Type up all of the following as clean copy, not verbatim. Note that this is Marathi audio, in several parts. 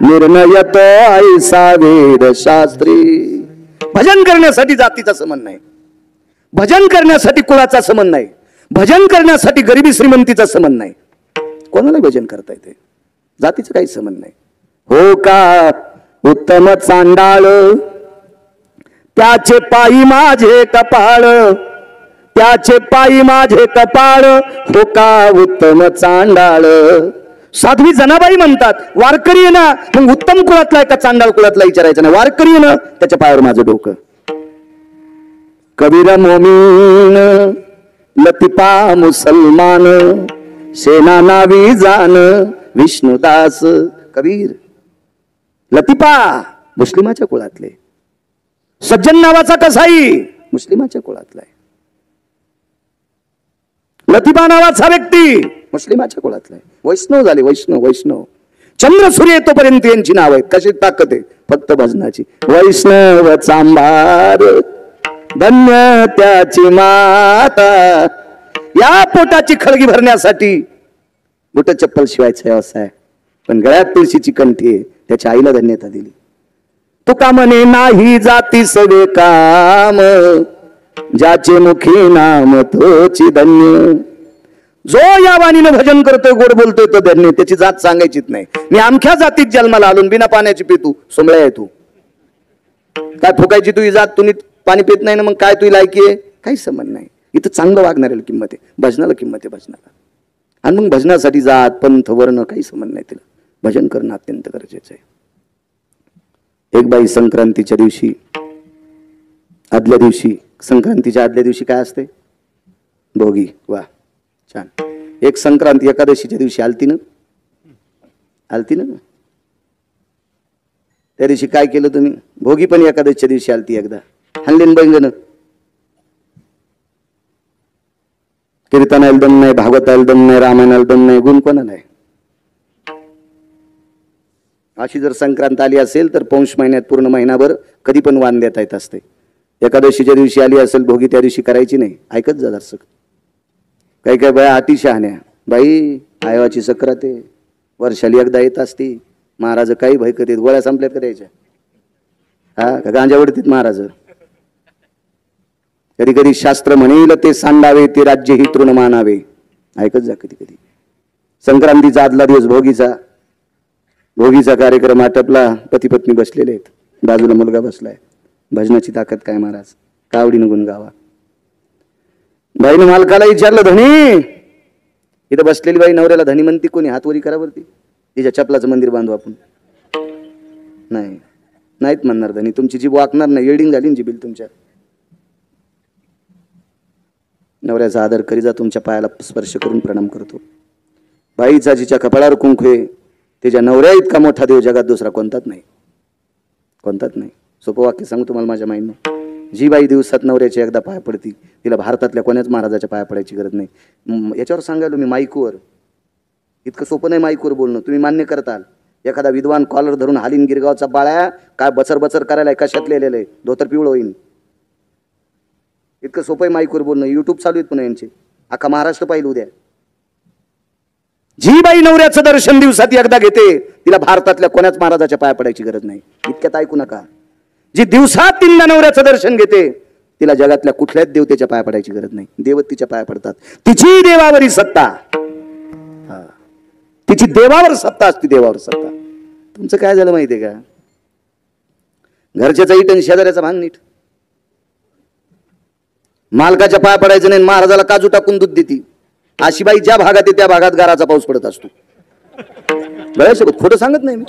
निर्णय तो ऐसा वेद शास्त्री. भजन करण्यासाठी जातीचा संबंध नाही, भजन करण्यासाठी कुळाचा संबंध नाही, भजन करण्यासाठी गरिबी श्रीमंतीचा संबंध नाही. कोणाला भजन करता येते, जातीचा काही संबंध नाही. हो का उत्तम चांडाळ त्याचे पायी माझे कपाळ, त्याचे पायी माझे कपाळ. हो का उत्तम चांडाळ. साध्वी जनाबाई म्हणतात वारकरी आहे ना, मग उत्तम कुळातला आहे का चांडाळ कुळातला विचारायचं नाही, वारकरी आहे ना त्याच्या पायावर माझं डोकं. कबीर मोमीन लतिपा मुसलमान, सेना नावी जान विष्णुदास. कबीर लतिपा मुस्लिमाच्या कुळातले, सज्जन नावाचा कसाई मुस्लिमाच्या कुळातला आहे, लतिपा नावाचा व्यक्ती मुस्लिमाच्या कुळातला आहे. वैष्णव झाले, वैष्णव वैष्णव. चंद्र सूर्य येतोपर्यंत यांची नाव आहेत. कशी ताकद आहे फक्त भजनाची. वैष्णव चांभार धन्य त्याची माता. या पोटाची खळगी भरण्यासाठी बुट चप्पल शिवायचा व्यवसाय, पण गळ्यात तुळशीची कंठी आहे, त्याच्या आईला धन्यता दिली. तुका म्हणे नाही जाती सवे काम, ज्याचे मुखी नाम तोची धन्य. जो या वाणीनं भजन करतोय गोड बोलतोय तो धन्य. त्याची जात सांगायचीच नाही. मी अमख्या जातीत जन्माला आलो, बिना पाण्याची पितू सोमळ्या आहे तू. काय फुकायची तुझी जात, तू पाणी पित नाही ना, मग काय तुझी लायकी आहे, काही संबंध नाही. इथं चांगलं वागणाऱ्याला किंमत आहे, भजनाला किंमत आहे भजनाला. आणि मग भजनासाठी जात पंथ वर्ण काही संबंध नाही. तिला भजन करणं अत्यंत गरजेचं आहे. एक बाई संक्रांतीच्या दिवशी, आदल्या दिवशी, संक्रांतीच्या आदल्या दिवशी काय असते, भोगी. वा छान. एक संक्रांती एकादशीच्या दिवशी आलती ना, आलती ना. त्या दिवशी काय केलं तुम्ही, भोगी पण एकादशीच्या दिवशी आलती एकदा, हल्लीन बैंगन. कीर्तनाला दम नाही, भागवताला दम नाही, रामायणाला दम नाही, गुण कोणाला आहे. अशी जर संक्रांत आली असेल तर पौष महिन्यात पूर्ण महिनाभर कधी पण वाण देता येत असते. एकादशीच्या दिवशी आली असेल भोगी, त्या दिवशी करायची नाही. ऐकत जा जरासं. काही काही बाया अति शहाण्या, बाई आयवाची सक्रात आहे, वर्षाली एकदा येत असती. महाराज काही भय करीत, गोळ्या संपल्यात करायच्या, हा गांजावडतीत महाराज. कधी कधी शास्त्र म्हणेल ते सांडावे, ते राज्य ही तृण मानावे. ऐकत जा. कधी कधी संक्रांतीचा आदला दिवस भोगीचा, भोगीचा कार्यक्रम आटपला, पती पत्नी बसलेले आहेत, बाजूला मुलगा बसलाय. भजनाची ताकद काय महाराज, कावडीनं गुण गावा. बाईनं मालकाला विचारलं, धनी. इथं बसलेली बाई नवऱ्याला धनी म्हणती कोणी, हातवरी करा वरती. तिच्या चपलाचं मंदिर बांधू आपण. नाही, नाहीत म्हणणार धनी. तुमची जीभ वाकणार नाही, येडिंग झाली जी बिल तुमच्या. नवऱ्याचा आदर करी जा, तुमच्या पायाला स्पर्श करून प्रणाम करतो. बाईचा जिच्या कपाळावर कुंकू आहे, तिच्या नवऱ्या इतका मोठा देव जगात दुसरा कोणताच नाही, कोणताच नाही. सोपं वाक्य सांगू तुम्हाला माझ्या माईनं. जी बाई दिवसात नवऱ्याची एकदा पाया पडती, तिला भारतातल्या कोण्याच महाराजाच्या पाया पडायची गरज नाही. याच्यावर सांगायलो मी माईकवर. इतकं सोपं नाही माईकवर बोलणं, तुम्ही मान्य करताल. एखादा विद्वान कॉलर धरून हालीन गिरगावचा बाळ्या काय बचर बचर करायला कशात लिहिलेलं आहे, धोतर पिवळं होईन. इतकं सोपं आहे माईकवर बोलणं. युट्यूब चालू आहेत पुन्हा यांचे, अख्खा महाराष्ट्र पाहिलं उद्या. जी बाई नवऱ्याचं दर्शन दिवसात एकदा घेते, तिला भारतातल्या कोणाच महाराजाच्या पाया पडायची गरज नाही. इतक्यात ऐकू नका. जी दिवसात तीनदा नवऱ्याचं दर्शन घेते, तिला जगातल्या कुठल्याच देवतेच्या पाया पडायची गरज नाही. देवत तिच्या पाया पडतात. तिची देवावरी सत्ता, तिची देवावर सत्ता असते, देवावर सत्ता. तुमचं काय झालं माहितीये का, घरच्याचा इट आणि शेजाऱ्याचा भांग नीट. मालकाच्या पाया पडायचं नाही, महाराजाला काजू टाकून दूध देती. अशी बाई ज्या भागात आहे त्या भागात गाराचा पाऊस पडत असतो. खोटं सांगत नाही मी.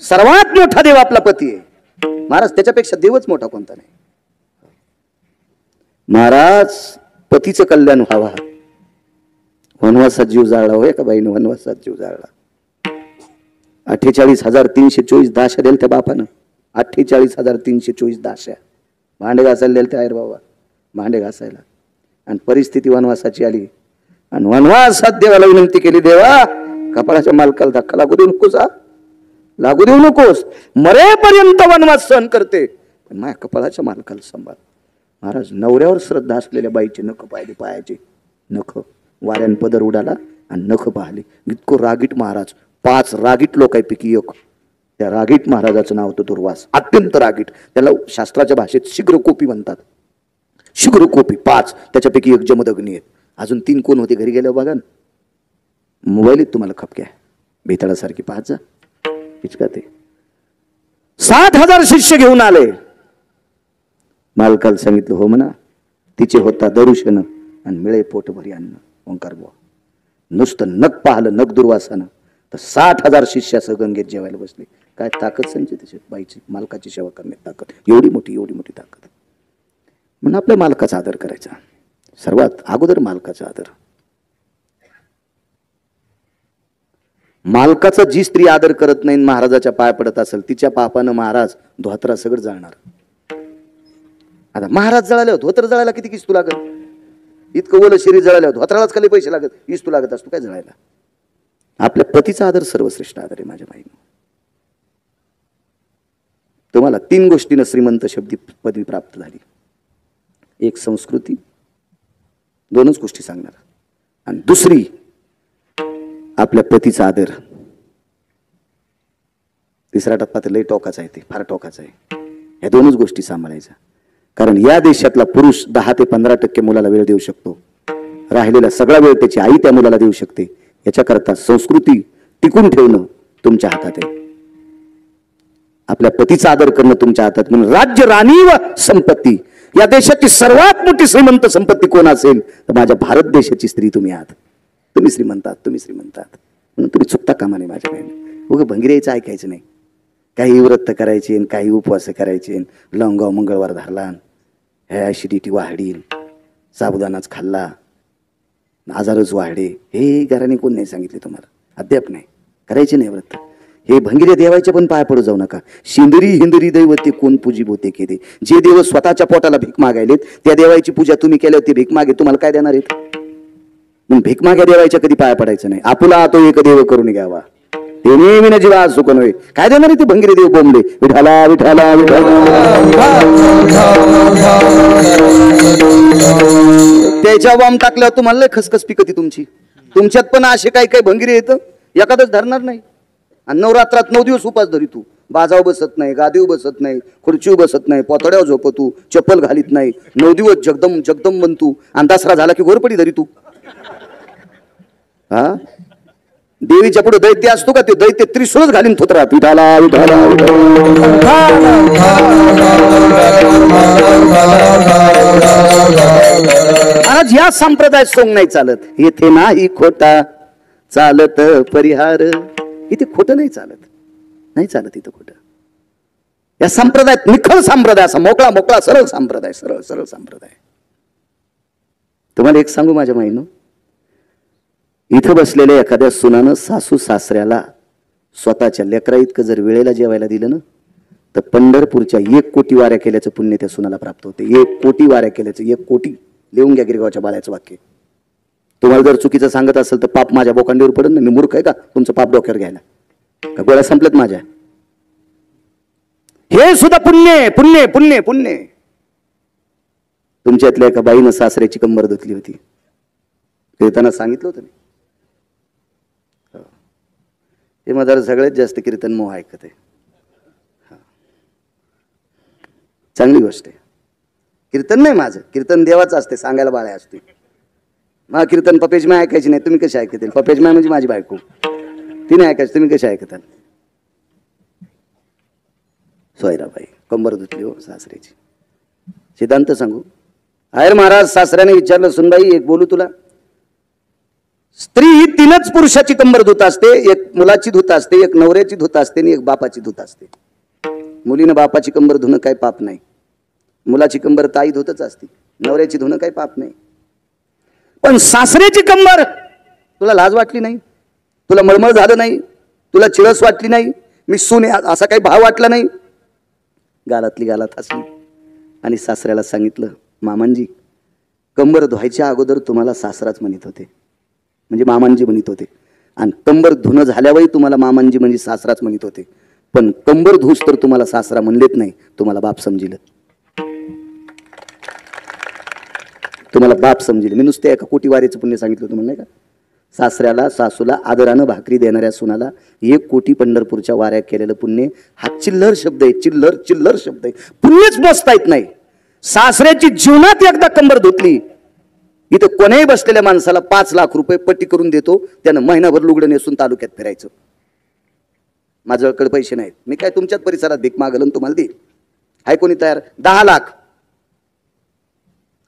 सर्वात मोठा देव आपला पती आहे महाराज, त्याच्यापेक्षा देवच मोठा कोणता नाही. महाराज पतीचं कल्याण व्हावा, वनवासात जीव जाळला. होय का बाईनं वनवासात जीव जाळला. 48,324 दाशा दिल त्या बापानं. 48,324 दाशा भांडे घासायला दिल त्या बाबा, भांडे घासायला. आणि परिस्थिती वनवासाची आली, आणि वनवासात देवाला विनंती केली, देवा कपाळाच्या मालकाला धक्का लागू देऊ नकोस, लागू देऊ नकोस, मरेपर्यंत वनवास सहन करते, पण माझ्या कपाळाच्या मालकाला सांभाळ. महाराज नवऱ्यावर श्रद्धा असलेल्या बाईचे नख पाहिले, पायाचे नख वाऱ्यान पदर उडाला आणि नख पाहिले. इतकं रागीट महाराज 5 रागीट लोक पैकी एक, त्या रागीट महाराजाचं नाव होतं दुर्वास. अत्यंत रागीट, त्याला शास्त्राच्या भाषेत शीघ्रकोपी म्हणतात. शीघ्रकोपी 5, त्याच्यापैकी एक जमदग्नी आहेत. अजून 3 कोण होते घरी गेल्यावर बघा ना, मोबाईलीत तुम्हाला खपक्या बेताळासारखी पाहत जा. इचका ते 60,000 शिष्य घेऊन आले. मालकाला सांगितलं हो म्हणा, तिचे होता दरुशन आणि मिळे पोटभरी अन्न. ओंकार बुवा नुसतं नक पाहलं नक दुर्वासानं तर 60,000 शिष्यासह गंगेत जेवायला बसले. काय ताकद संची त्याची बाईची, मालकाची सेवा करण्यात ताकद, एवढी मोठी ताकद. म्हणून आपल्या मालकाचा आदर करायचा, सर्वात अगोदर मालकाचा आदर. मालकाचा जी स्त्री आदर करत नाही महाराजाच्या पाय पडत असेल, तिच्या पापानं महाराज धोत्रा सगळं जाळणार. आता महाराज जळाले, धोत्र जळायला किती किस्तू लागत? इतकं ओलं शरीर जळालं, धोत्रालाच खाली पैसे लागत, इस्तू लागत असतो काय जळायला? आपल्या पतीचा आदर सर्वश्रेष्ठ आदर आहे माझ्या बाईनं. तुम्हाला 3 गोष्टीनं श्रीमंत शब्दी पदवी प्राप्त झाली. एक संस्कृती, 2च गोष्टी सांगणार, आणि दुसरी आपल्या पतीचा आदर. तिसरा टप्पा तर लय टोकाचा आहे, ते फार टोकाचा आहे. या 2च गोष्टी सांभाळायच्या. कारण या देशातला पुरुष 10 ते 15% मुलाला वेळ देऊ शकतो, राहिलेला सगळा वेळ त्याची आई त्या मुलाला देऊ शकते. याच्याकरता संस्कृती टिकून ठेवणं तुमच्या हातात आहे. आपल्या पतीचा आदर करणं तुमच्या हातात. म्हणून राज्य, राणी व संपत्ती, या देशाची सर्वात मोठी श्रीमंत संपत्ती कोण असेल तर माझ्या भारत देशाची स्त्री तुम्ही आहात. तुम्ही श्रीमंत आहात, तुम्ही श्रीमंत आहात. म्हणून तुम्ही चुकता कामा नये माझ्या बहिणी. उगं भंगिरायचं ऐकायचं नाही. काही व्रत करायचे, काही उपवास करायचे. लवंगाव मंगळवार धरला, ऍसिडिटी वाढली, साबुदानाच खाल्ला, आजारच वाढे, हे घराने कोण नाही सांगितले तुम्हाला? अद्याप नाही. करायचे नाही व्रत. हे भंगिरे देवाच्या पण पाय पडू जाऊ नका. शिंदरी हिंदरी दैवते कोण पूजी बोते केले. जे देव स्वतःच्या पोटाला भीक मागायलेत त्या देवाची पूजा तुम्ही केल्यावर ते भीक मागे तुम्हाला काय देणार आहेत? मग भीक माग्या देवायच्या कधी पाय पडायचं नाही. आपुला तो एक देव करून घ्यावा, ते नेहमी जीवा सुख नव्हे. काय देणार आहे ते भंगिरे देव बोंबले? विठाला विठाला विठाला. त्याच्या बॉम्ब टाकल्यावर तुम्हाला लय खसखस पिकती तुमची. तुमच्यात पण असे काही काही भंगिरे येतं, एखादच धरणार नाही. आणि नवरात्रात 9 दिवस उपास धरी तू. बाजाव बसत नाही, गादीव बसत नाही, खुर्चीव बसत नाही, पोतड्यावर झोपतू, चप्पल घालीत नाही, 9 दिवस जगदम जगदम बनतू. आणि दसरा झाला की घोरपडी धरी तू. हा, देवीच्या पुढे दैत्य असतो का? ते दैत्य त्रिशूळच घालीन थोतरात. विठाला विठाला. आज या संप्रदाय सोंग नाही चालत. येथे नाही खोटा चालत परिहार. इथे खोटं नाही चालत, नाही चालत इथं खोटं. या संप्रदायात निखळ संप्रदाय, असा मोकळा मोकळा सरळ संप्रदाय, सरळ सरळ संप्रदाय. तुम्हाला एक सांगू माझ्या माईनं, इथं बसलेल्या एखाद्या सुनानं सासू सासऱ्याला स्वतःच्या लेकरा इतकं जर वेळेला जेवायला दिलं ना, तर पंढरपूरच्या 1 कोटी वाऱ्या केल्याचं पुण्य त्या सुनाला प्राप्त होते. 1 कोटी वाऱ्या केल्याचं. 1 कोटी लिहून घ्या गिरगावच्या बाळ्याचं वाक्य. तुम्हाला जर चुकीचं सांगत असेल तर पाप माझ्या बोकांडीवर पडत नाही. मी मूर्ख आहे का तुमचं पाप डोक्यावर घ्यायला? का गोळ्या संपल्यात माझ्या? हे सुद्धा पुण्य पुण्य पुण्य पुण्य. तुमच्यातल्या एका बाईनं सासऱ्याची कंबर धुतली होती, कीर्तनात सांगितलं होतं. हे माझा सगळ्यात जास्त कीर्तन मोह ऐकत आहे. चांगली गोष्ट आहे. कीर्तन नाही माझं, कीर्तन देवाचं असते, सांगायला बाळ्या असते. मला कीर्तन पपेजमाय ऐकायची नाही. तुम्ही कशी ऐकतील? पपेजमाय म्हणजे माझी बायको, तिने ऐकायची. तुम्ही कशी ऐकताल? सोयराबाई कंबर धुतली हो सासऱ्याची. सिद्धांत सांगू. आयर महाराज सासऱ्याने विचारलं, सुनबाई एक बोलू तुला. स्त्री ही 3च पुरुषाची कंबर धुत असते. एक मुलाची धुत असते, एक नवऱ्याची धुत असते आणि एक बापाची धुत असते. मुलीनं बापाची कंबर धुणं काही पाप नाही. मुलाची कंबर ताई धुतच असते. नवऱ्याची धुणं काही पाप नाही. पण सासऱ्याची कंबर तुला लाज वाटली नाही? तुला मळमळ झालं नाही? तुला चिळस वाटली नाही? मी सून असा काही भाव वाटला नाही? गालातली गालात हसली आणि सासऱ्याला सांगितलं, मामांजी कंबर धुवायच्या अगोदर तुम्हाला सासराच म्हणत होते, म्हणजे मामांजी म्हणत होते. आणि कंबर धुणं झाल्यावरही तुम्हाला मामांजी म्हणजे सासराच म्हणत होते. पण कंबर धुस तर तुम्हाला सासरा म्हणलेत नाही, तुम्हाला बाप समजिलं. तुम्हाला बाप समजिलं. मी नुसते 1 कोटी वारीचं पुण्य सांगितलं तुम्हाला नाही का? सासऱ्याला सासूला आदरानं भाकरी देणाऱ्या सुनाला 1 कोटी पंढरपूरच्या वाऱ्या केलेलं पुण्य. हा चिल्लर शब्द आहे, चिल्लर चिल्लर शब्द आहे. पुण्यच मोजता येत नाही. सासऱ्याची जीवनात एकदा कंबर धुतली, इथं कोणाही बसलेल्या माणसाला 5 लाख रुपये पट्टी करून देतो, त्यानं महिनाभर लुगडं नेसून तालुक्यात फिरायचं. माझ्याकडे पैसे नाहीत, मी काय तुमच्याच परिसरात भीक मागलं तुम्हाला देईल. हाय कोणी तयार? 10 लाख.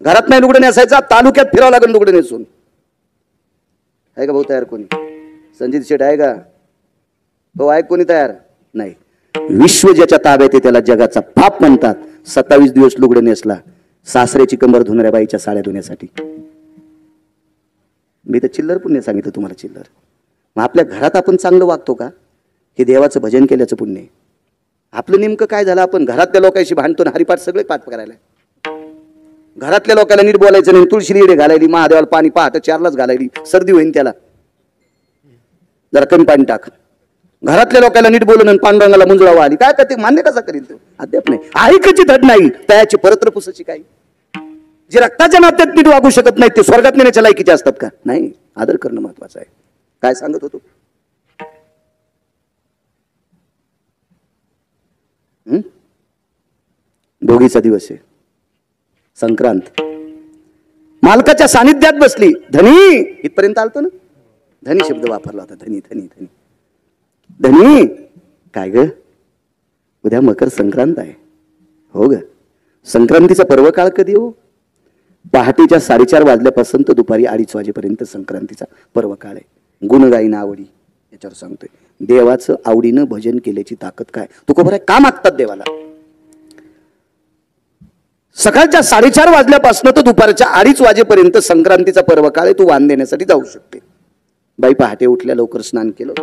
घरात नाही लुगडं नेसायचा, तालुक्यात फिरावं लागेल लुगडं नेसून. आहे का भाऊ तयार कोणी? संजित शेठ आहे का? हो आहे कोणी तयार? नाही. विश्व ज्याच्या ताब्यात आहे त्याला जगाचा पाप म्हणतात. 27 दिवस लुगडं नेसला सासऱ्याची कंबर धुणाऱ्या बाईच्या साड्या धुण्यासाठी. मी तर चिल्लर पुण्य सांगितलं तुम्हाला, चिल्लर. मग आपल्या घरात आपण चांगलं वागतो का? हे देवाचं भजन केल्याचं पुण्य आहे. आपलं नेमकं काय झालं? आपण घरातल्या लोकांशी भांडतो ना, हरिपाठ सगळे पाठ करायला. घरातल्या लोकांना नीट बोलायचं नाही, तुळशी नीट घालायली, महादेवाला पाणी पहाटे 4लाच घालायली, सर्दी होईन त्याला, जरा कमी पाणी टाक. घरातल्या लोकांना नीट बोलून आणि पांडुरंगाला मुंजळावा आली, काय करते? मान्य कसा करील तो? अद्याप नाही. ऐकायची धड नाही, त्याची परत्र पुसाची काय? जे रक्ताच्या नात्यात नीट वागू शकत नाही ते स्वर्गात नेण्याच्या लायकीचे असतात का? नाही. आदर करणं महत्वाचं आहे. काय सांगत होतो? भोगीचा दिवस आहे, संक्रांत. मालकाच्या सानिध्यात बसली, धनी इथपर्यंत आलतो ना, धनी शब्द वापरला होता. धनी धनी धनी धनी. काय ग, उद्या मकर संक्रांत आहे. हो ग. संक्रांतीचा पर्व काळ कधी हो? पहाटेच्या 4:30 वाजल्यापासून तर दुपारी 2:30 वाजेपर्यंत संक्रांतीचा पर्व काळ आहे. गुणगायी ना आवडी याच्यावर सांगतोय. देवाचं आवडीनं भजन केल्याची ताकद काय? तुका बरं का मागतात देवाला? सकाळच्या 4:30 वाजल्यापासून तर दुपारच्या 2:30 वाजेपर्यंत संक्रांतीचा पर्व काळ आहे. तू वाण देण्यासाठी जाऊ शकते. बाई पहाटे उठल्या, लवकर स्नान केलं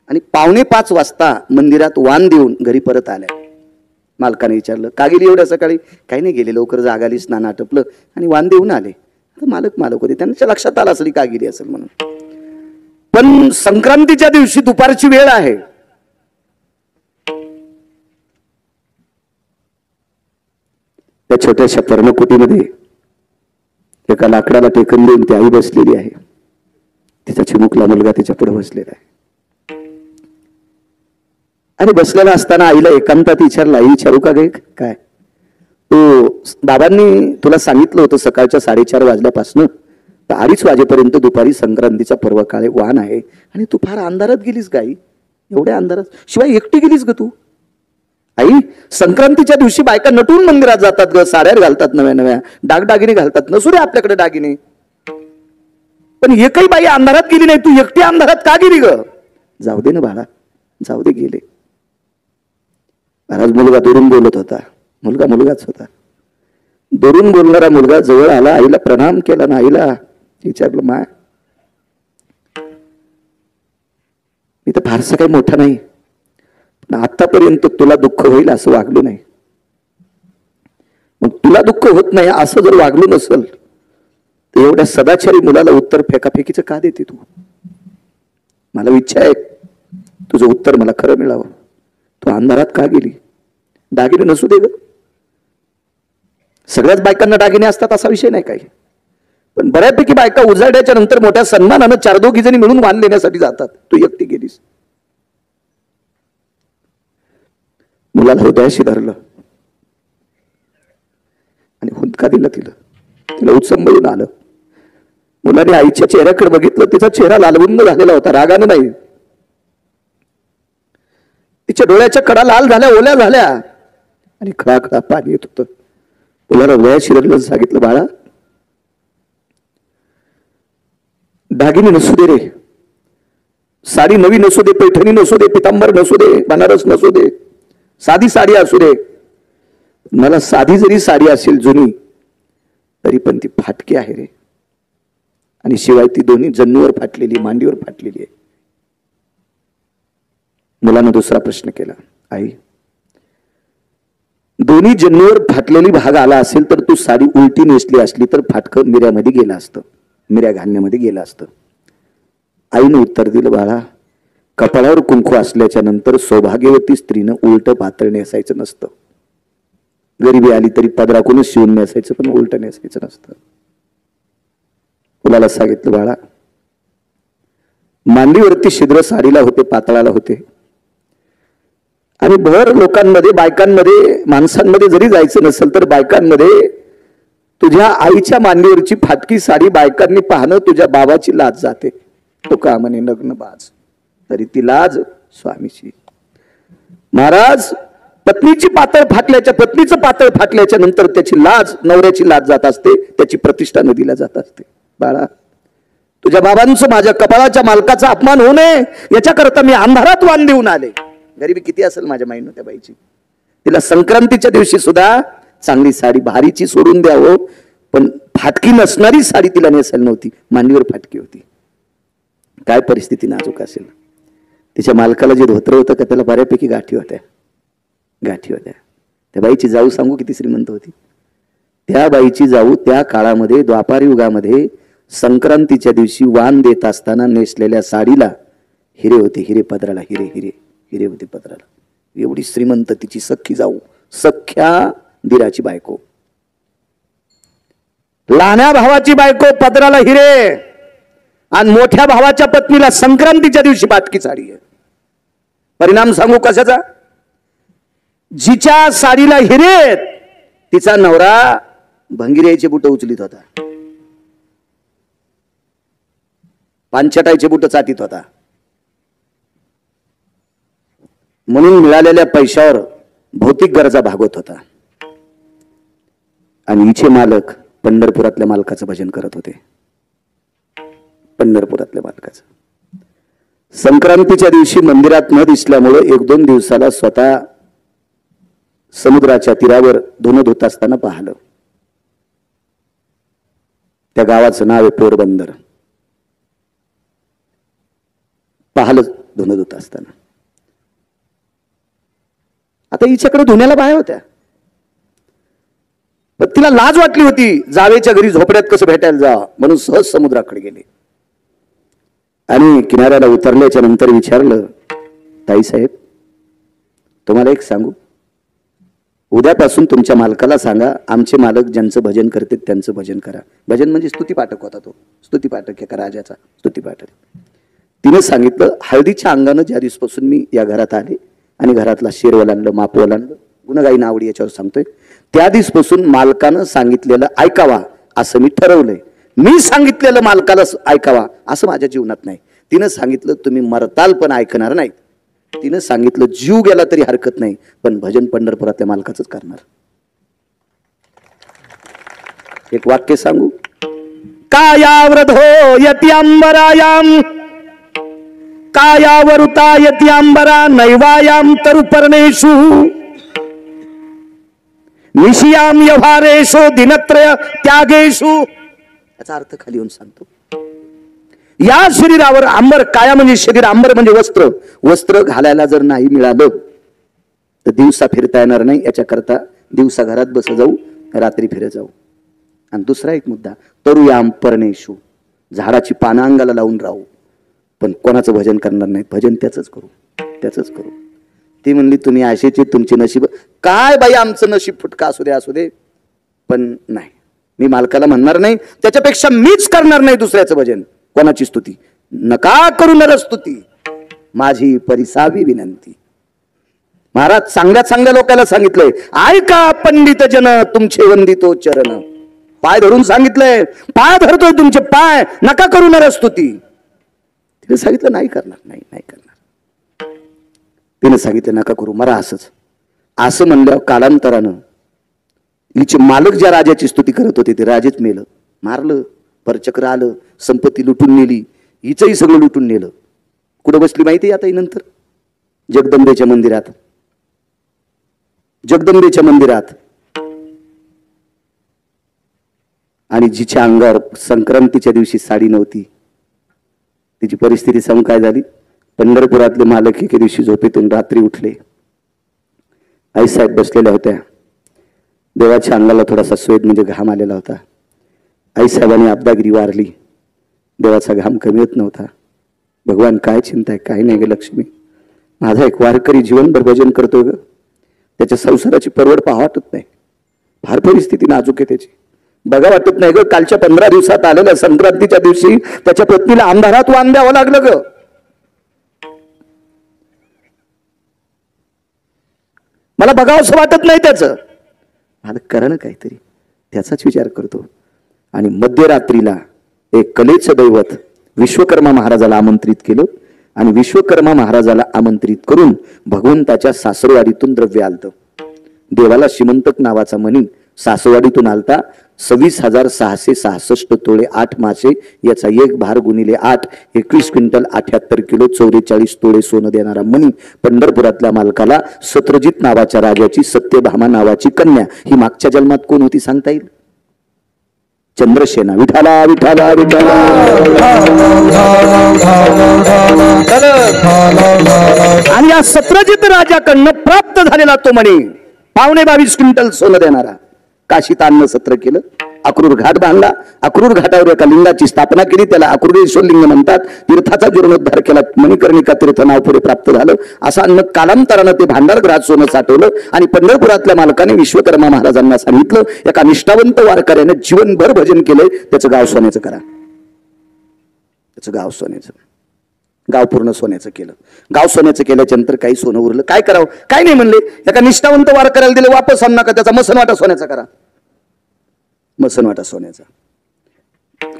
आणि 4:45 वाजता मंदिरात वाण देऊन घरी परत आल्या. मालकाने विचारलं, का गेली एवढ्या सकाळी? काही नाही, गेले लवकर, जाग आली, स्नान आटपलं आणि वाण देऊन आले. आता मालक होते, त्यांच्या लक्षात आलं असेल का गेली असेल म्हणून. पण संक्रांतीच्या दिवशी दुपारची वेळ आहे. त्या छोट्याशा पर्णकुटीमध्ये एका लाकडाला टेकन देऊन ती आई बसलेली आहे. तिचा चिमुकला मुलगा तिच्या पुढे बसलेला आहे. आणि बसलेला असताना आईला एकांतात विचारलं, आई विचारू का गे? काय? तो बाबांनी तुला सांगितलं होतं सकाळच्या 4:30 वाजल्यापासून तर 2:30 वाजेपर्यंत दुपारी संक्रांतीचा पर्व काळ वाण आहे, आणि तू फार अंधारात गेलीस गाई. एवढ्या अंधारात? शिवाय एकटी गेलीस ग तू? आई, संक्रांतीच्या दिवशी बायका नटून मंदिरात जातात ग, साड्या घालतात, नव्या नव्या दागदागिने घालतात. नसू दे आपल्याकडे दागिने, पण एकही बाई अंधारात गेली नाही. तू एकटी अंधारात का गेली ग? जाऊ दे ना बाळा, जाऊ दे, गेले. महाराज मुलगा दुरून बोलत होता. मुलगा मुलगाच होता. दुरून बोलणारा मुलगा जवळ आला, आईला प्रणाम केला ना आईला विचारलं, माय मी तर फारसं काही मोठा नाही, पण आतापर्यंत तुला दुःख होईल असं वागलो नाही. मग तुला दुःख होत नाही असं जर वागलो नसल तर एवढ्या सदाचारी मुलाला उत्तर फेकाफेकीचं का देते तू? मला इच्छा आहे तुझं उत्तर मला खरं मिळावं. तू अंधारात का गेली? दागिने नसू दे ग, सगळ्याच बायकांना दागिने असतात असा विषय नाही काही, पण बऱ्यापैकी बायका उजाड्याच्या नंतर मोठ्या सन्मानानं 4-2 जणी मिळून वाण देण्यासाठी जातात. तू एकटी गेलीस. मुलाला हृदयाशी धरलं आणि हुंदका दिला. तिला उत्संबळून आलं. मुलाने आईच्या चेहऱ्याकडे बघितलं. तिचा चेहरा लालबुंद झालेला होता, रागानं नाही. तिच्या डोळ्याच्या कडा लाल झाल्या, ओल्या झाल्या आणि खळाखळा पाणी येत होतं. मुलाला हृदयाशी धरलं, सांगितलं, बाळा दागिने नसू दे रे, साडी नवी नसू दे, पैठणी नसू दे, पितांबर नसू दे, बनारस नसू दे, साधी साडी असू दे, मला साधी जरी साडी असेल जुनी तरी पण ती फाटकी आहे रे. आणि शिवाय ती दोन्ही जन्नूवर फाटलेली, मांडीवर फाटलेली आहे. मुलानं दुसरा प्रश्न केला, आई दोन्ही जन्नूवर फाटलेली भाग आला असेल तर तू साडी उलटी नेसली असली तर फाटकं मिऱ्यामध्ये गेलं असतं, मिऱ्या घालण्यामध्ये गेलं असतं. आईने उत्तर दिलं, बाळा कपाळावर कुंकू असल्याच्या नंतर सौभाग्यवती स्त्रीनं उलट पातळ नेसायचं नसतं. गरिबी आली तरी पदराकूनच शिवून नेसायचं, पण उलट नेसायचं नसतं. मुलाला सांगितलं, बाळा मांडीवरती छिद्र साडीला होते, पातळाला होते. आणि भर लोकांमध्ये, बायकांमध्ये, माणसांमध्ये जरी जायचं नसेल तर बायकांमध्ये तुझ्या आईच्या मांडीवरची फाटकी साडी बायकांनी पाहणं तुझ्या बाबाची लाज जाते. तो का म्हणे नग्न बाज, तरी ती लाज स्वामीची. महाराज, पत्नीची पातळ फाटल्याच्या, पत्नीचं पातळ फाटल्याच्या नंतर त्याची लाज, नवऱ्याची लाज जात असते, त्याची प्रतिष्ठा नदीला जात असते. बाळा, तुझ्या बाबांचं माझ्या कपाळाच्या मालकाचा अपमान होऊ नये याच्याकरता मी अंधारात वाण देऊन आले. गरिबी किती असेल माझ्या माईनं त्या बाईची. तिला संक्रांतीच्या दिवशी सुद्धा चांगली साडी भारीची सोडून द्यावं, पण फाटकी नसणारी साडी तिला नेसायला नव्हती, मांडीवर फाटकी होती. काय परिस्थिती नाजूक असेल. तिच्या मालकाला जे धोत्र होतं का त्याला बऱ्यापैकी गाठी होत्या. त्या बाईची जाऊ सांगू किती श्रीमंत होती. त्या बाईची जाऊ त्या काळामध्ये, द्वापार युगामध्ये, संक्रांतीच्या दिवशी वाण देत असताना नेसलेल्या साडीला हिरे होते. हिरे पदराला, हिरे होते पदराला. एवढी श्रीमंत तिची सख्खी जाऊ, सख्या दिराची बायको, लहान्या भावाची बायको, पदराला हिरे. आणि मोठ्या भावाच्या पत्नीला संक्रांतीच्या दिवशी फाटकी साडी आहे. परिणाम सांगू कशाचा. जिच्या साडीला हिरे तिचा नवरा भंगिऱ्याचे बुट उचलीत होता, पानचटायचे बुट चाटीत होता. म्हणून मिळालेल्या पैशावर भौतिक गरजा भागवत होता. आणि हिचे मालक पंढरपुरातल्या मालकाचं भजन करत होते. पंढरपुरातल्या मालकाचं. संक्रांतीच्या दिवशी मंदिरात न दिसल्यामुळे 1-2 दिवसाला स्वतः समुद्राच्या तीरावर धुणं धुत असताना पाहिलं. त्या गावाचं नाव आहे पोरबंदर. पाहिलं धुणं धुत असताना. आता हिच्याकडे धुण्याला बाया होत्या, पण तिला लाज वाटली होती. जावेच्या घरी झोपड्यात कसं भेटायला जा, म्हणून सहज समुद्राकडे गेले. आणि किनाऱ्याला उतरल्याच्या नंतर विचारलं, ताईसाहेब तुम्हाला एक सांगू, उद्यापासून तुमच्या मालकाला सांगा आमचे मालक ज्यांचं भजन करते त्यांचं भजन करा. भजन म्हणजे स्तुतीपाठक होता तो, स्तुतीपाठक एका राजाचा स्तुतीपाठक. तिने सांगितलं, हळदीच्या अंगानं ज्या दिवसापासून मी या घरात आले आणि घरातला शेर ओलांडलं, माप ओलांडलं, गुणगाई नावडी याच्यावर सांगतोय, त्या दिवसापासून मालकानं सांगितलेलं ऐकावा असं मी ठरवलंय. मी सांगितलेलं मालकाला ऐकावा असं माझ्या जीवनात नाही. तिनं सांगितलं तुम्ही मरताल पण ऐकणार नाही. तिनं सांगितलं जीव गेला तरी हरकत नाही, पण भजन पंढरपुरातल्या मालकाचंच करणार. एक वाक्य सांगू, कायावृधो यती अंबरायाम, कायावरुता यती अंबरा नैवायाम तरुपर्णेषु, निशियाम व्यवहारेषु दिनत्रय त्यागेषु. याचा अर्थ खाली येऊन सांगतो. या शरीरावर अंबर, काया म्हणजे शरीर, अंबर म्हणजे वस्त्र. वस्त्र घालायला जर नाही मिळालं तर दिवसा फिरता येणार नाही. याच्याकरता दिवसा घरात बस जाऊ, रात्री फिरत जाऊ. आणि दुसरा एक मुद्दा, तरुयाम पर्णेषु, झाडाची पानं अंगाला लावून राहू, पण कोणाचं भजन करणार नाही. भजन त्याच करू. ती म्हणली तुम्ही आशेचे, तुमचे नशीब. काय बाई आमचं नशीब फुटका असू दे, पण नाही, मी मालकाला म्हणणार नाही, त्याच्यापेक्षा मीच करणार नाही दुसऱ्याचं भजन. कोणाची स्तुती नका करू, नरस्तुती माझी परिसावी विनंती. महाराज चांगल्या लोकांना सांगितलंय, ऐका पंडित जन तुमचे वंदितो चरण. पाय धरून सांगितलंय, पाय धरतोय तुमचे पाय, नका करू नरस्तुती. तिने सांगितलं नाही करणार. तिने सांगितलं नका करू, मरा असंच. असं म्हणल्यावर कालांतरानं हिचे मालक ज्या राजाची स्तुती करत होते ते राजेच मेलं, मारलं, परचक्र आलं, संपत्ती लुटून नेली, हिचंही सगळं लुटून नेलं. कुठं बसली माहिती आता ही नंतर? जगदंबेच्या मंदिरात. आणि जिच्या अंगावर संक्रांतीच्या दिवशी साडी नव्हती, तिची परिस्थिती सांगून काय झाली. पंढरपुरातले मालक एके दिवशी झोपेतून रात्री उठले. आईसाहेब बसलेल्या होत्या. देवाच्या अंगाला थोडासा स्वेद म्हणजे घाम आलेला होता. आईसाहेबांनी आपदागिरी वारली. देवाचा घाम कमी होत नव्हता. भगवान काय चिंता आहे, काय नाही ग लक्ष्मी, माझा एक वारकरी जीवनभर भजन करतोय ग, त्याच्या संसाराची परवड पाहा वाटत नाही, फार परिस्थिती नाजूक आहे त्याची, बघा वाटत नाही ग. कालच्या 15 दिवसात आलेल्या संक्रांतीच्या दिवशी त्याच्या पत्नीला अंधारात वाण द्यावं लागलं ग. मला बघावंसं वाटत नाही त्याचं, मला करणं काहीतरी, त्याचाच विचार करतो. आणि मध्यरात्रीला एक कलेचं दैवत विश्वकर्मा महाराजाला आमंत्रित केलं आणि विश्वकर्मा महाराजाला आमंत्रित करून भगवंताच्या सासरवाडीतून द्रव्य आलतं. देवाला शिमंतक नावाचा मणी सासरवाडीतून आलता. 26,666 तोळे 8 मासे, याचा एक भार गुणिले 8, 21 क्विंटल 78 किलो 44 तोळे सोनं देणारा मणी पंढरपुरातल्या मालकाला सत्रजित नावाच्या राजाची सत्यभामा नावाची कन्या, ही मागच्या जन्मात कोण होती सांगता येईल? चंद्रसेना. विठाला विठाला विठाला. आणि या सत्रजित राजाकडनं प्राप्त झालेला तो मणी 22.25 क्विंटल सोनं देणारा काशीत आणणं सत्र केलं. अक्रूर घाट बांधला. अक्रूर घाटावर एका लिंगाची स्थापना केली, त्याला अक्रूरेश्वर लिंग म्हणतात. तीर्थाचा जीर्णोद्धार केला, मणिकर्णिका तीर्थ नाव पुढे प्राप्त झालं. असं अन्न कालांतरानं ते भांडारगृहात सोनं साठवलं आणि पंढरपुरातल्या मालकाने विश्वकर्मा महाराजांना सांगितलं, एका निष्ठावंत वारकऱ्याने जीवनभर भजन केलंय, त्याचं गाव सोन्याचं करा. त्याचं गाव सोन्याचं, गाव पूर्ण सोन्याचं केलं. गाव सोन्याचं केल्याच्या नंतर काही सोनं उरलं, काय करावं? काय नाही म्हणले, एका निष्ठावंत वारकऱ्याला दिलं, वापस आणू नका, त्याचा मसनवाटा सोन्याचा करा. मसनवाटा सोन्याचा.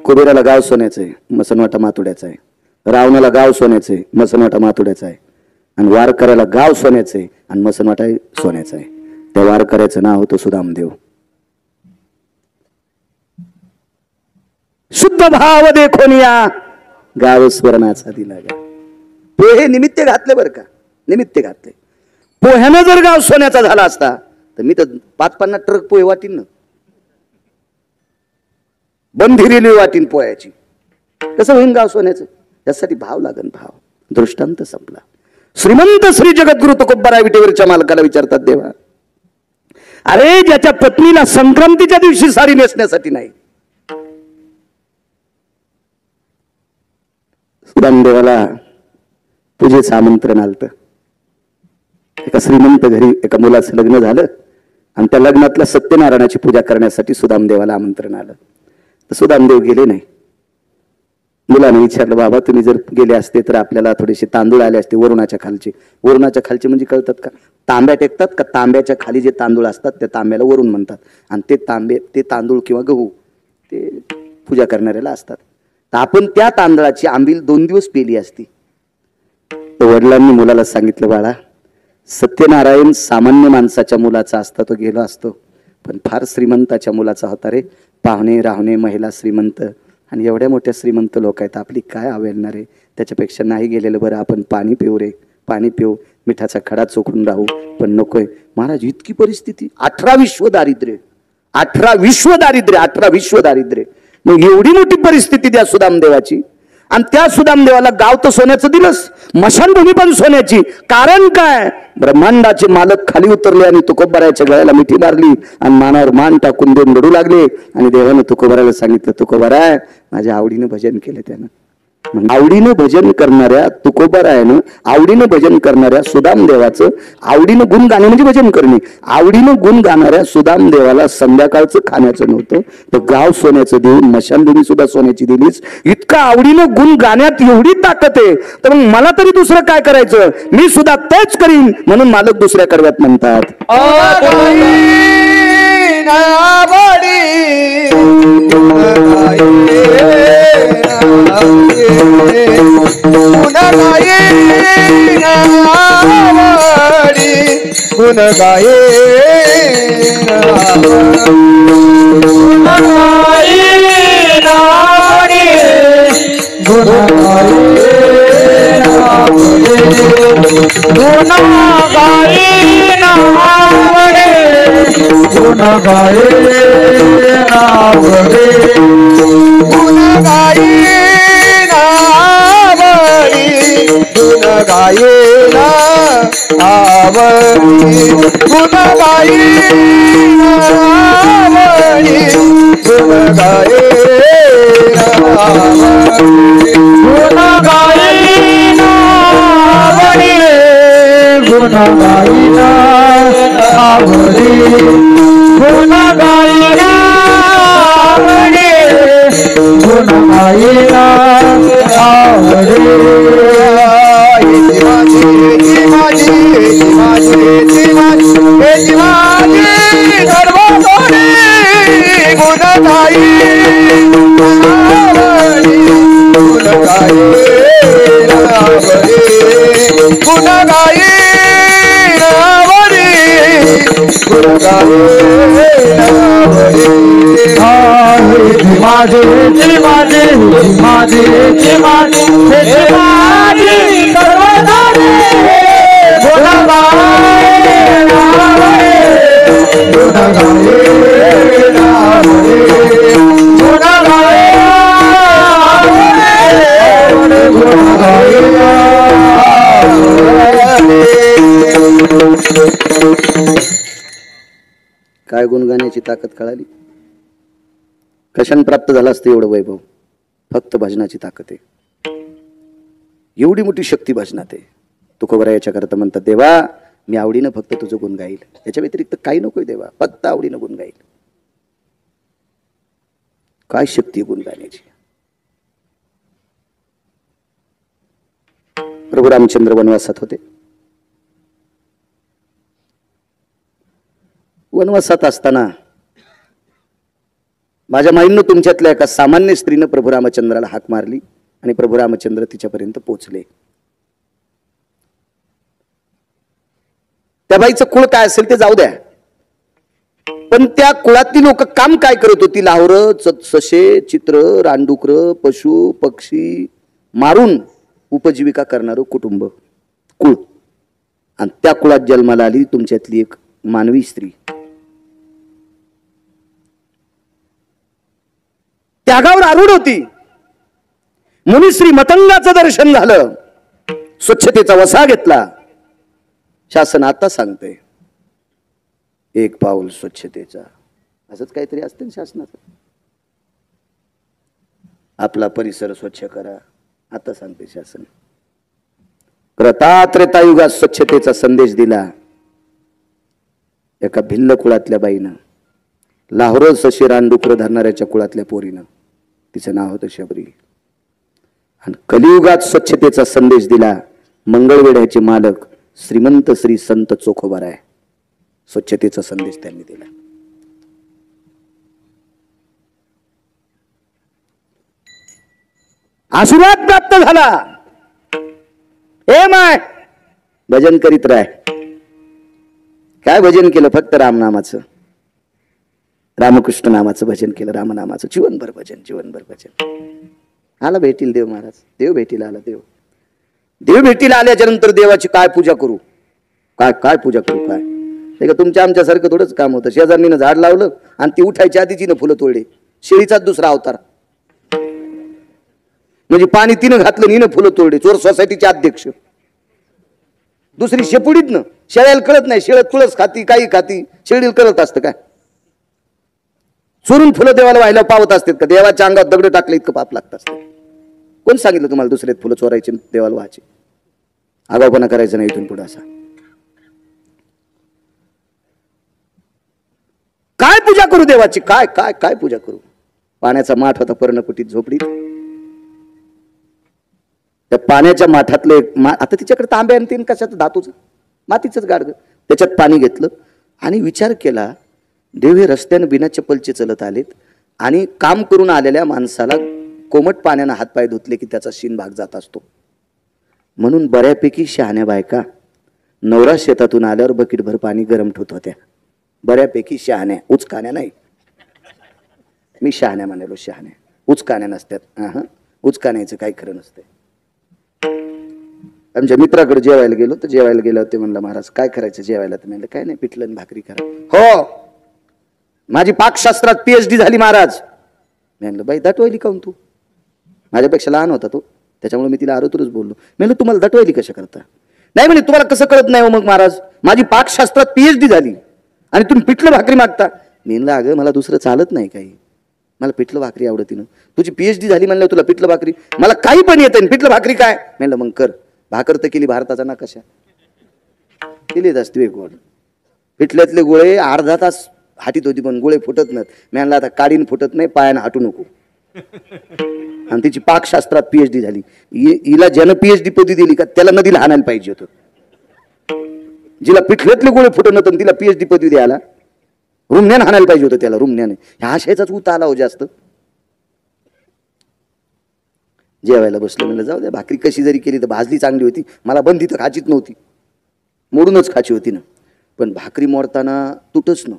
कुबेराला गाव सोन्याचं आहे, मसनवाटा मातुड्याचा आहे. रावणाला गाव सोन्याचं आहे, मसनवाटा मातुड्याचा आहे. आणि वारकऱ्याला गाव सोन्याचं आहे आणि मसनवाटा सोन्याचा आहे. त्या वारकऱ्याचं नाव होतं सुदामदेव. शुद्ध भाव देखोनिया गाव स्वर्णाचा दिला गा. पोहे निमित्त घातले बरं का, निमित्त घातले. पोह्यानं जर गाव सोन्याचा झाला असता तर मी तर 5-50 ट्रक पोहे वाटीन ना, बंधी रेल्वे वाटीन पोह्याची. कसं होईन गाव सोन्याचं? त्यासाठी भाव लागन, भाव. दृष्टांत संपला. श्रीमंत श्री जगद्गुरु तुकोबाराय विटेवरच्या मालकाला विचारतात, देवा अरे ज्याच्या पत्नीला संक्रांतीच्या दिवशी साडी नेसण्यासाठी नाही, सुदामदेवाला पूजेचं आमंत्रण आलतं. एका श्रीमंत घरी एका मुलाचं लग्न झालं आणि त्या लग्नातल्या सत्यनारायणाची पूजा करण्यासाठी सुदामदेवाला आमंत्रण आलं. तर सुदामदेव गेले नाही. मुलाने विचारलं, बाबा तुम्ही जर गेले असते तर आपल्याला थोडेसे तांदूळ आले असते वरुणाच्या खालचे. वरुणाच्या खालचे म्हणजे कळतात का? तांब्या टेकतात का, तांब्याच्या खाली जे तांदूळ असतात त्या तांब्याला वरुण म्हणतात. आणि ते तांदूळ किंवा गहू ते पूजा करणाऱ्याला असतात. तर आपण त्या तांदळाची आंबील 2 दिवस पेली असती. तर वडिलांनी मुलाला सांगितलं, बाळा सत्यनारायण सामान्य माणसाच्या मुलाचा असता तो गेलो असतो, पण फार श्रीमंताच्या मुलाचा होता रे. पाहुणे राहुणे महिला श्रीमंत आणि एवढ्या मोठ्या श्रीमंत लोक आहेत, आपली काय आवेलणार आहे? त्याच्यापेक्षा नाही गेलेलं बरं, आपण पाणी पिऊ रे, पाणी पिऊ, मिठाचा खडा चोखून राहू. पण नकोय महाराज, इतकी परिस्थिती, 18 विश्व दारिद्र्य, 18 विश्व दारिद्र्य, 18 विश्व दारिद्र्य. मग एवढी मोठी परिस्थिती द्या सुदामदेवाची. आणि त्या सुदामदेवाला गाव तर सोन्याचं दिलंच, मशानभूमी पण सोन्याची. कारण काय? ब्रह्मांडाचे मालक खाली उतरले आणि तुकोबारायच्या गळ्याला मिठी मारली आणि मानावर मान टाकून देऊन रडू लागले. आणि देवानं तुकोबारायला सांगितलं, तुकोबाराय माझ्या आवडीनं भजन केलं त्यानं. आवडीनं भजन करणाऱ्या तुकोबारायानं, आवडीनं भजन करणाऱ्या सुदामदेवाचं, आवडीनं गुण गाणे म्हणजे भजन करणे, आवडीनं गुण गाणाऱ्या सुदामदेवाला संध्याकाळचं खाण्याचं नव्हतं, तर गाव सोन्याचं देऊन मशानभूमी सुद्धा सोन्याची दिलीच. इतका आवडीनं गुण गाण्यात एवढी ताकद आहे, तर मग मला तरी दुसरं काय करायचं? मी सुद्धा तेच करीन. म्हणून मालक दुसऱ्या कडव्यात म्हणतात, गुण गाये गायेला आवडी गुण गायेला आवडी गुण गायेला आवडी गुण गायेला आवडी गुण गायेला आवडी गुण गायेला आवडी गुण गायेला आवडी माझी गुण गाई गुण गाई माझे माझे माझे माझे काय गुणगाण्याची ताकद कळाली? कशाने प्राप्त झाला असतं एवढं वैभव? फक्त भजनाची ताकद आहे. एवढी मोठी शक्ती भजनात आहे. तुकोबरायाच्या करता म्हणतात, देवा मी आवडीनं फक्त तुझं गुण गाईल, याच्या व्यतिरिक्त काही नकोय देवा, फक्त आवडीनं गुण गाईल. काय शक्ती गुण गाण्याची. प्रभू रामचंद्र वनवासात होते. वनवासात असताना माझ्या माईंनो तुमच्यातल्या एका सामान्य स्त्रीनं प्रभू रामचंद्राला हाक मारली आणि प्रभू रामचंद्र तिच्यापर्यंत पोहोचले. त्या बाईचं कुळ काय असेल ते जाऊ द्या, पण त्या कुळातली लोक काम काय करत होती? लाहोरं, ससे, चित्र, रानडुकर, पशु पक्षी मारून उपजीविका करणारं कुटुंब, कुळ. आणि त्या कुळात जन्माला आली तुमच्यातली एक मानवी स्त्री. त्यागावर आरूढ होती. मुनिश्री मतंगाचं दर्शन झालं, स्वच्छतेचा वसा घेतला. शासन आता सांगते एक पाऊल स्वच्छतेचा, असंच काहीतरी असतं शासनाचं. आपला परिसर स्वच्छ करा, आता सांगते शासन. त्रेतायुगात स्वच्छतेचा संदेश दिला एका भिल्ल कुळातल्या बाईनं, लाहोर सशी रानडुकर धरणाऱ्याच्या कुळातल्या पोरीनं. तिचं नाव होतं शबरी. आणि कलियुगात स्वच्छतेचा संदेश दिला मंगळवेढ्याचे मालक श्रीमंत श्री संत चोखोबाराय. स्वच्छतेचा संदेश त्यांनी दिला. आशीर्वाद प्राप्त झाला. हे माय भजन करीत राह. काय भजन केलं? फक्त रामनामाचं, रामकृष्ण नामाचं भजन केलं, रामनामाचं. जीवनभर भजन, जीवनभर भजन. आला भेटील देव महाराज, देव भेटीला आला. देव भेटीला आल्याच्या नंतर देवाची काय पूजा करू, काय काय पूजा करू? काय ते का तुमच्या आमच्यासारखं थोडंच काम होतं. शेजारणीनं झाड लावलं आणि ती उठायच्या आधी तिनं फुलं तोडले. शेळीचाच दुसरा अवतार. म्हणजे पाणी तिनं घातलं, हिनं फुलं तोडले. चोर सोसायटीचे अध्यक्ष. दुसरी शेपुडीत न शेळ्याला कळत नाही, शेळ्यात तुळस खाती, काही खाती, शेळीला कळत असतं काय? चोरून फुलं देवाला व्हायला पावत असतात का? देवाच्या अंगात दगड टाकले इतकं पाप लागत असतं. कोण सांगितलं तुम्हाला दुसरे फुलं चोरायचे देवाला व्हायचे? आगाऊपणा करायचं नाही इथून पुढे. असा काय पूजा करू देवाची? काय काय काय पूजा करू? पाण्याचा माठ होता पर्णकुटीत झोपडीत. त्या पाण्याच्या माठातलं एक आता तिच्याकडे तांब्या आणि तीन कशाचं धातूचं मातीचंच गाडग, त्याच्यात पाणी घेतलं आणि विचार केला, देव हे रस्त्यानं बिना चप्पलचे चलत आलेत आणि काम करून आलेल्या माणसाला कोमट पाण्यानं हातपाय धुतले की त्याचा शीन भाग जात असतो. म्हणून बऱ्यापैकी शहाण्या बायका नवरा शेतातून आल्यावर बकेटभर पाणी गरम ठेवत होत्या. बऱ्यापैकी शहाण्या, उचकाण्या नाही. मी शहाण्या म्हणालो, शहाण्या. उचकाण्या नसतात. उचकाण्याचं काही खरं नसतंय. आमच्या मित्राकडे जेवायला गेलो तर जेवायला गेलो ते म्हणलं, महाराज काय करायचं जेवायला? तर म्हणलं काय नाही, पिठलं आणि भाकरी करा. हो, माझी पाकशास्त्रात PhD झाली महाराज. म्हणलं बाई दटवायली काऊन तू? माझ्यापेक्षा लहान होता तो, त्याच्यामुळे मी तिला आरोतुरच बोललो. म्हणलं तुम्हाला दटवायली कशा करता? नाही म्हणे तुम्हाला कसं कळत नाही हो मग महाराज, माझी पाकशास्त्रात PhD झाली आणि तुम्ही पिठलं भाकरी मागता. मी म्हणलं अगं मला दुसरं चालत नाही काही, मला पिठलं भाकरी आवडती ना. तुझी PhD झाली म्हणलं तुला पिठलं भाकरी, मला काही पण येतं, पिठलं भाकरी काय? म्हणलं मग कर. भाकर तर केली भारताचा नकाशा केली असते गोड. पिठल्यातले गोळे अर्धा तास हाटीत होती पण गोळे फुटत नाहीत. म्हणलं आता काडीन फुटत नाही, पायानं हाटू नको. आणि तिची पाकशास्त्रात PhD झाली. हिला ज्यानं PhD पदवी दिली का त्याला नदीला हाणायला पाहिजे होतं. जिला पिठल्यातले गोळे फुटत नव्हतं तिला PhD पदवी द्यायला रुमण्यानं हाणायला पाहिजे होतं त्याला, रुमण्याने. ह्या आशयाचाच उत आला हो जास्त. जेवायला बसलो, म्हणलं जाऊ द्या, भाकरी कशी जरी केली तर भाजली चांगली होती, मला बंदी तर खाचीत नव्हती, मोडूनच खाची होती ना, पण भाकरी मोडताना तुटच ना,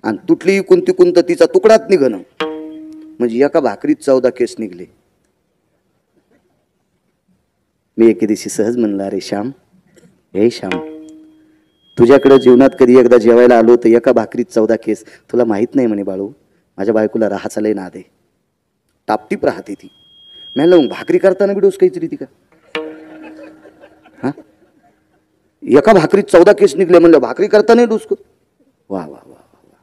आणि तुटली कोणती कोणतं तिचा तुकडाच निघणं, म्हणजे एका भाकरीत 14 केस निघले. मी एके दिवशी सहज म्हणलं, अरे श्याम, हे श्याम, तुझ्याकडे जीवनात कधी एकदा जेवायला आलो तर एका भाकरीत 14 केस, तुला माहित नाही म्हणे बाळू, माझ्या बायकोला राहाचा लय नाद आहे, टापटीप राहते ती. म्हणलं मग भाकरी करताना बी डोस काहीतरी ती का? हा, एका भाकरीत 14 केस निघले, म्हणलं भाकरी करताना डोस कर. वा वा वा वा,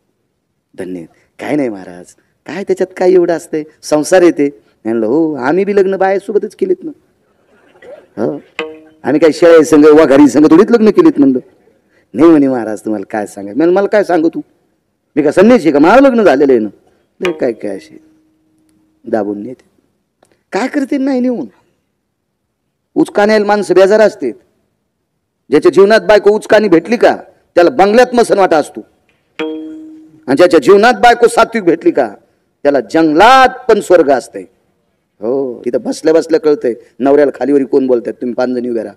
धन्य. काय नाही महाराज, काय त्याच्यात काय एवढं असतंय, संसार येते. म्हणलं हो, आम्ही बी लग्न बायासोबतच केलेत ना. हो, आम्ही काय शेळ्या संघ वाघारी संघ थोडीच लग्न केलीत. म्हणलं नाही म्हणे महाराज, तुम्हाला काय सांगाय. म्हणलं मला काय सांगू तू, मी का संन्यासी का, मला लग्न झालेलं आहे ना. नाही काय काय असे दाबून नेते, काय करते नाही नेऊन. उचकाण्याला माणसं बेजार असते. ज्याच्या जीवनात बायको उचकानी भेटली का त्याला बंगल्यात मसन वाटा असतो, आणि ज्याच्या जीवनात बायको सात्विक भेटली का त्याला जंगलात पण स्वर्ग असते. हो, तिथं बसल्या बसल्या कळतंय नवऱ्याला खालीवरी कोण बोलतात. तुम्ही 5 जणी उभ्या राहा,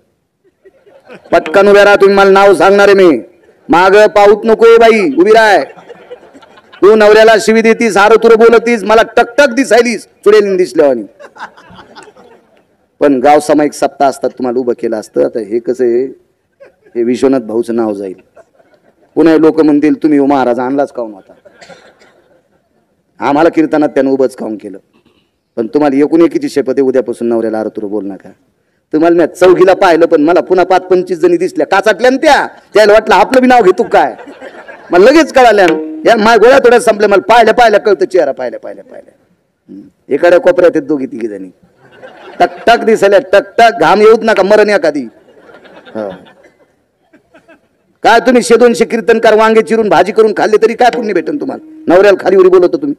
पटकन उभ्या राहा. तुम्ही मला नाव सांगणार आहे मी, माग पाऊत नको बाई, उभी राय. तू नवऱ्याला शिवी देतीस, हार तुर बोलतीस, मला टकटक दिसायलीस चुडेल दिसल्यावानी. पण गाव सामायिक सप्ताह असतात, तुम्हाला उभं केलं असतं. आता हे कसं आहे, हे विश्वनाथ भाऊचं नाव जाईल, पुन्हा लोक म्हणतील तुम्ही महाराज आणलाच काऊन होता, आम्हाला कीर्तनात त्यानं उभंच काऊन केलं. पण तुम्हाला एकूण एकीची शपथ आहे, उद्यापासून नवऱ्याला आरतुर बोल नका. तुम्हाला मी चौघीला पाहिलं, पण मला पुन्हा 5-25 जणी दिसल्या काचाटल्या त्याला वाटलं आपलं बी नाव घेतो काय. मला लगेच कळाल्या या माझ्या गोळ्या थोड्या संपल्या. मला पाहिल्या कळतं चेहरा, पाहिल्या एखाद्या कोपऱ्यात आहेत 2-3 जणी, टकटक दिसायला, टकटक. घाम येऊच नका, मरण एखादी. काय तुम्ही 100-200 कीर्तनकार वांगे चिरून भाजी करून खाल्ले तरी काय पुण्य भेटन तुम्हाला. नवऱ्याला खालीवरी बोलवतो तुम्ही.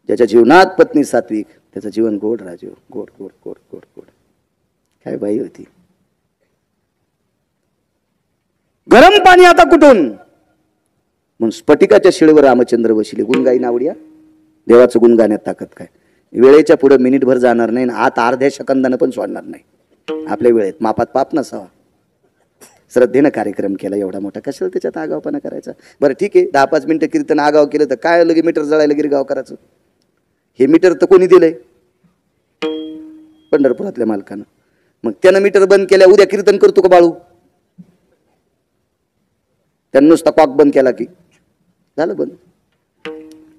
ज्याच्या जीवनात पत्नी सात्विक त्याचं जीवन गोड राजीव, गोड गोड गोड गोड गोड. काय बाई होती. गरम पाणी आता कुठून, म्हणून स्फटिकाच्या शिळेवर रामचंद्र बसले. गुणगाई नावड्या, देवाचं गुण गाण्यात ताकद काय. वेळेच्या पुढे मिनिटभर जाणार नाही, आत अर्ध्या सेकंदानं पण सोडणार नाही. आपल्या वेळेत मापात पाप नसावा. श्रद्धेनं कार्यक्रम केला एवढा मोठा, कशाला त्याच्यात आगावपणा करायचा. बरं ठीक आहे, 10-5 मिनिटं कीर्तन आगाव केलं तर काय लगे मीटर जळायला गिरगाव करायचं. हे मीटर तर कोणी दिलंय, पंढरपुरातल्या मालकानं. मग त्यानं मीटर बंद केल्या, उद्या कीर्तन करतो का बाळू. त्यानं नुसता कॉक बंद केला की झालं बंद.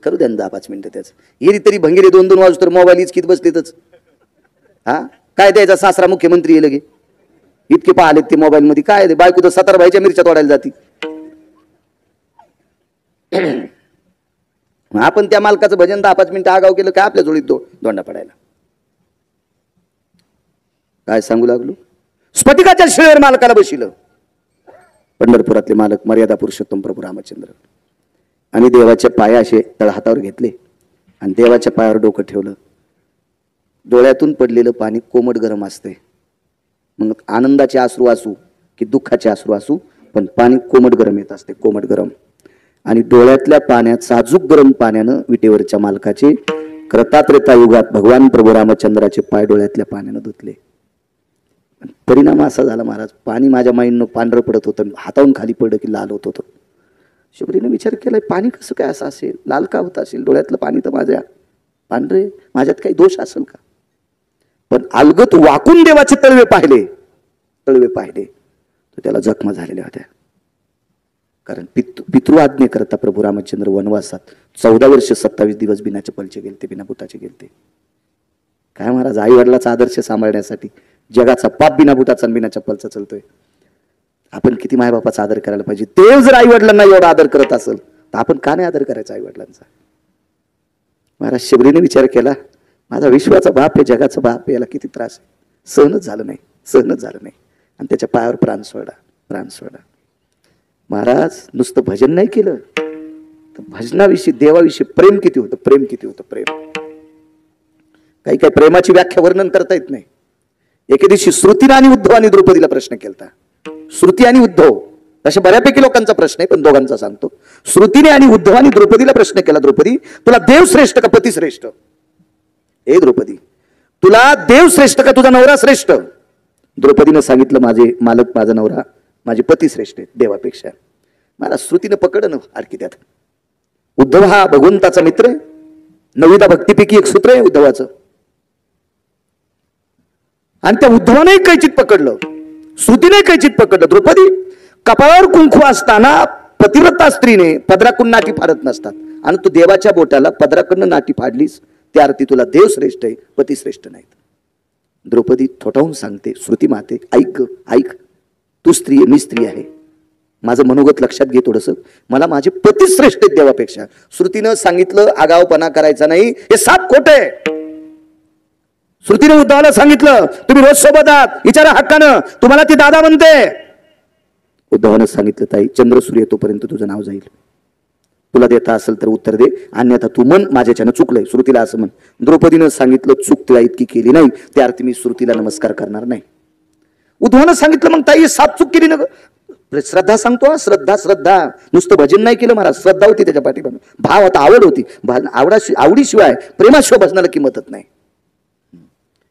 करू द्या 10-5 मिनिटं त्याच. येरी तरी भंगेरी 2-2 वाजू तर मोबाईल इचकीत बसलेतच. हा काय द्यायचा, सासरा मुख्यमंत्री आहे लगे, इतके पाहिलेत ते मोबाईल मध्ये. काय बायको तर 17 भाईच्या मिरच्या तोडायला जाती. आपण त्या मालकाचं भजन 10-5 मिनिटं आगाव केलं काय आपल्या जोडीत दोंडा पडायला. काय सांगू लागलो. स्फटिकाच्या शिळेवर मालकाला बशिलं पंढरपुरातले मालक मर्यादा पुरुषोत्तम प्रभू रामचंद्र. आणि देवाच्या पाया असे तळहातावर घेतले आणि देवाच्या पायावर डोकं ठेवलं. डोळ्यातून पडलेलं पाणी कोमट गरम असते. मग आनंदाचे अश्रू असू की दुःखाचे अश्रू असू, पण पाणी कोमट गरम येत असते, कोमट गरम. आणि डोळ्यातल्या पाण्यात, साजूक गरम पाण्यानं विटेवरच्या मालकाचे कृतात्रेता युगात भगवान प्रभू रामचंद्राचे पाय डोळ्यातल्या पाण्यानं धुतले. परिणाम असा झाला महाराज, पाणी माझ्या माईंनं पांढरं पडत होतं, हातावून खाली पडलं की लाल होत होतं. शबरीने विचार केलाय, पाणी कसं काय असं असेल, लाल का होत असेल, डोळ्यातलं पाणी तर माझ्या पांढरे, माझ्यात काही दोष असेल का. पण अलगत वाकून देवाचे तळवे पाहिले तर त्याला जखमा झालेल्या होत्या. कारण पितृआज्ञे करता प्रभू रामचंद्र वनवासात 14 वर्ष 27 दिवस बिना चप्पलचे गेलते, बिना बुटाचे गेलते. काय महाराज, आई वडिलाचा आदर्श सांभाळण्यासाठी जगाचा पाप बिना बुटाचा बिना चप्पलचा चालतोय. आपण किती मायबापाचा आदर करायला पाहिजे. देव जर आई वडिलांना एवढा आदर करत असेल तर आपण का नाही आदर करायचा आई वडिलांचा. महाराज शबरीने विचार केला, माझा विश्वाचा बाप आहे, जगाचा बाप आहे, याला किती त्रास आहे. सहनच झालं नाही आणि त्याच्या पायावर प्राण सोडा. महाराज नुसतं भजन नाही केलं तर भजनाविषयी, देवाविषयी प्रेम किती होतं, प्रेम. काही प्रेमाची व्याख्या वर्णन करता येत नाही. एके दिवशी श्रुतीने आणि उद्धवाने द्रौपदीला प्रश्न केलता. श्रुती आणि उद्धव अशा बऱ्यापैकी लोकांचा प्रश्न आहे, पण दोघांचा सांगतो. श्रुतीने आणि उद्धवानी द्रौपदीला प्रश्न केला, द्रौपदी तुला देव श्रेष्ठ का पती श्रेष्ठ? हे द्रौपदी, तुला देव श्रेष्ठ का तुझा नवरा श्रेष्ठ? द्रौपदीने सांगितलं, माझे मालक, माझा नवरा, माझे पती श्रेष्ठ आहेत देवापेक्षा. मला श्रुतीने पकडलं आणखी त्यात. उद्धव हा भगवंताचा मित्र आहे. 9 भक्तीपैकी एक सूत्र आहे उद्धवाचं. आणि त्या उद्धवाने कैचित पकडलं, श्रुतीने कैचित पकडलं. द्रौपदी, कपाळावर कुंकू असताना पतिव्रता स्त्रीने पदराकडून नाटी फाडत नसतात, आणि तू देवाच्या बोटाला पदराकडनं नाटी फाडलीस, त्या अर्थी तुला देव श्रेष्ठ आहे, पती श्रेष्ठ नाहीत. द्रौपदी थोटावून सांगते, श्रुती माते, ऐक ऐक, तू स्त्री आहे, मी स्त्री आहे, माझं मनोगत लक्षात घे थोडस. मला माझे पती श्रेष्ठ आहेत देवापेक्षा. श्रुतीनं सांगितलं आगावपणा करायचा नाही, हे साप खोट आहे. श्रुतीने उद्धवाला सांगितलं, तुम्ही रोज सोबत आहात, विचारा हक्कानं, तुम्हाला ती दादा म्हणते. उद्धवानं सांगितलं, ताई चंद्र सूर्य तोपर्यंत तुझं नाव जाईल, तुला देता असेल तर उत्तर दे, अन्यथा तू मन माझ्याच्यानं चुकलंय, श्रुतीला असं म्हण. द्रौपदीनं सांगितलं, चूक तुला इतकी केली नाही, त्या अर्थी मी श्रुतीला नमस्कार करणार नाही. उद्धवानं सांगितलं, मग ताई साप चूक केली ना? श्रद्धा सांगतो, श्रद्धा श्रद्धा, नुसतं भजन नाही केलं महाराज, श्रद्धा होती त्याच्या पाठीमागे, भाव होता, आवड होती. आवडीशिवाय प्रेमाशिवाय भजनाला किंमतच नाही.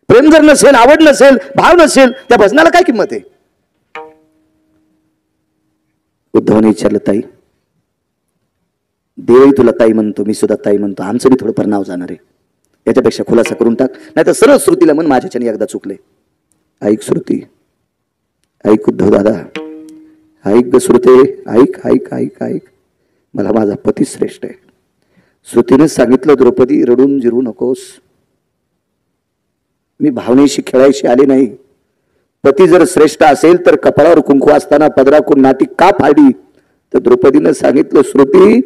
प्रेम जर नसेल, आवड नसेल, भाव नसेल, त्या भजनाला काय किंमत आहे? उद्धवाने विचारलं, ताई देवही तुला ताई म्हणतो, मी सुद्धा ताई म्हणतो, आमचं बी थोडंफार नाव जाणार आहे, याच्यापेक्षा खुलासा करून टाक, नाही तर सरळ श्रुतीला म्हण माझ्याच्याने एकदा चुकले. ऐक श्रुती, ऐक उद्धव दादा, ऐक ग श्रुते, ऐक ऐक ऐक ऐक, मला माझा पती श्रेष्ठ आहे. श्रुतीने सांगितलं, द्रौपदी रडून जिरू नकोस, मी भावनेशी खेळायशी आले नाही. पती जर श्रेष्ठ असेल तर कपाळावर कुंकू असताना पदराकडून नाटी का फाडी? तर द्रौपदीने सांगितलं, श्रुती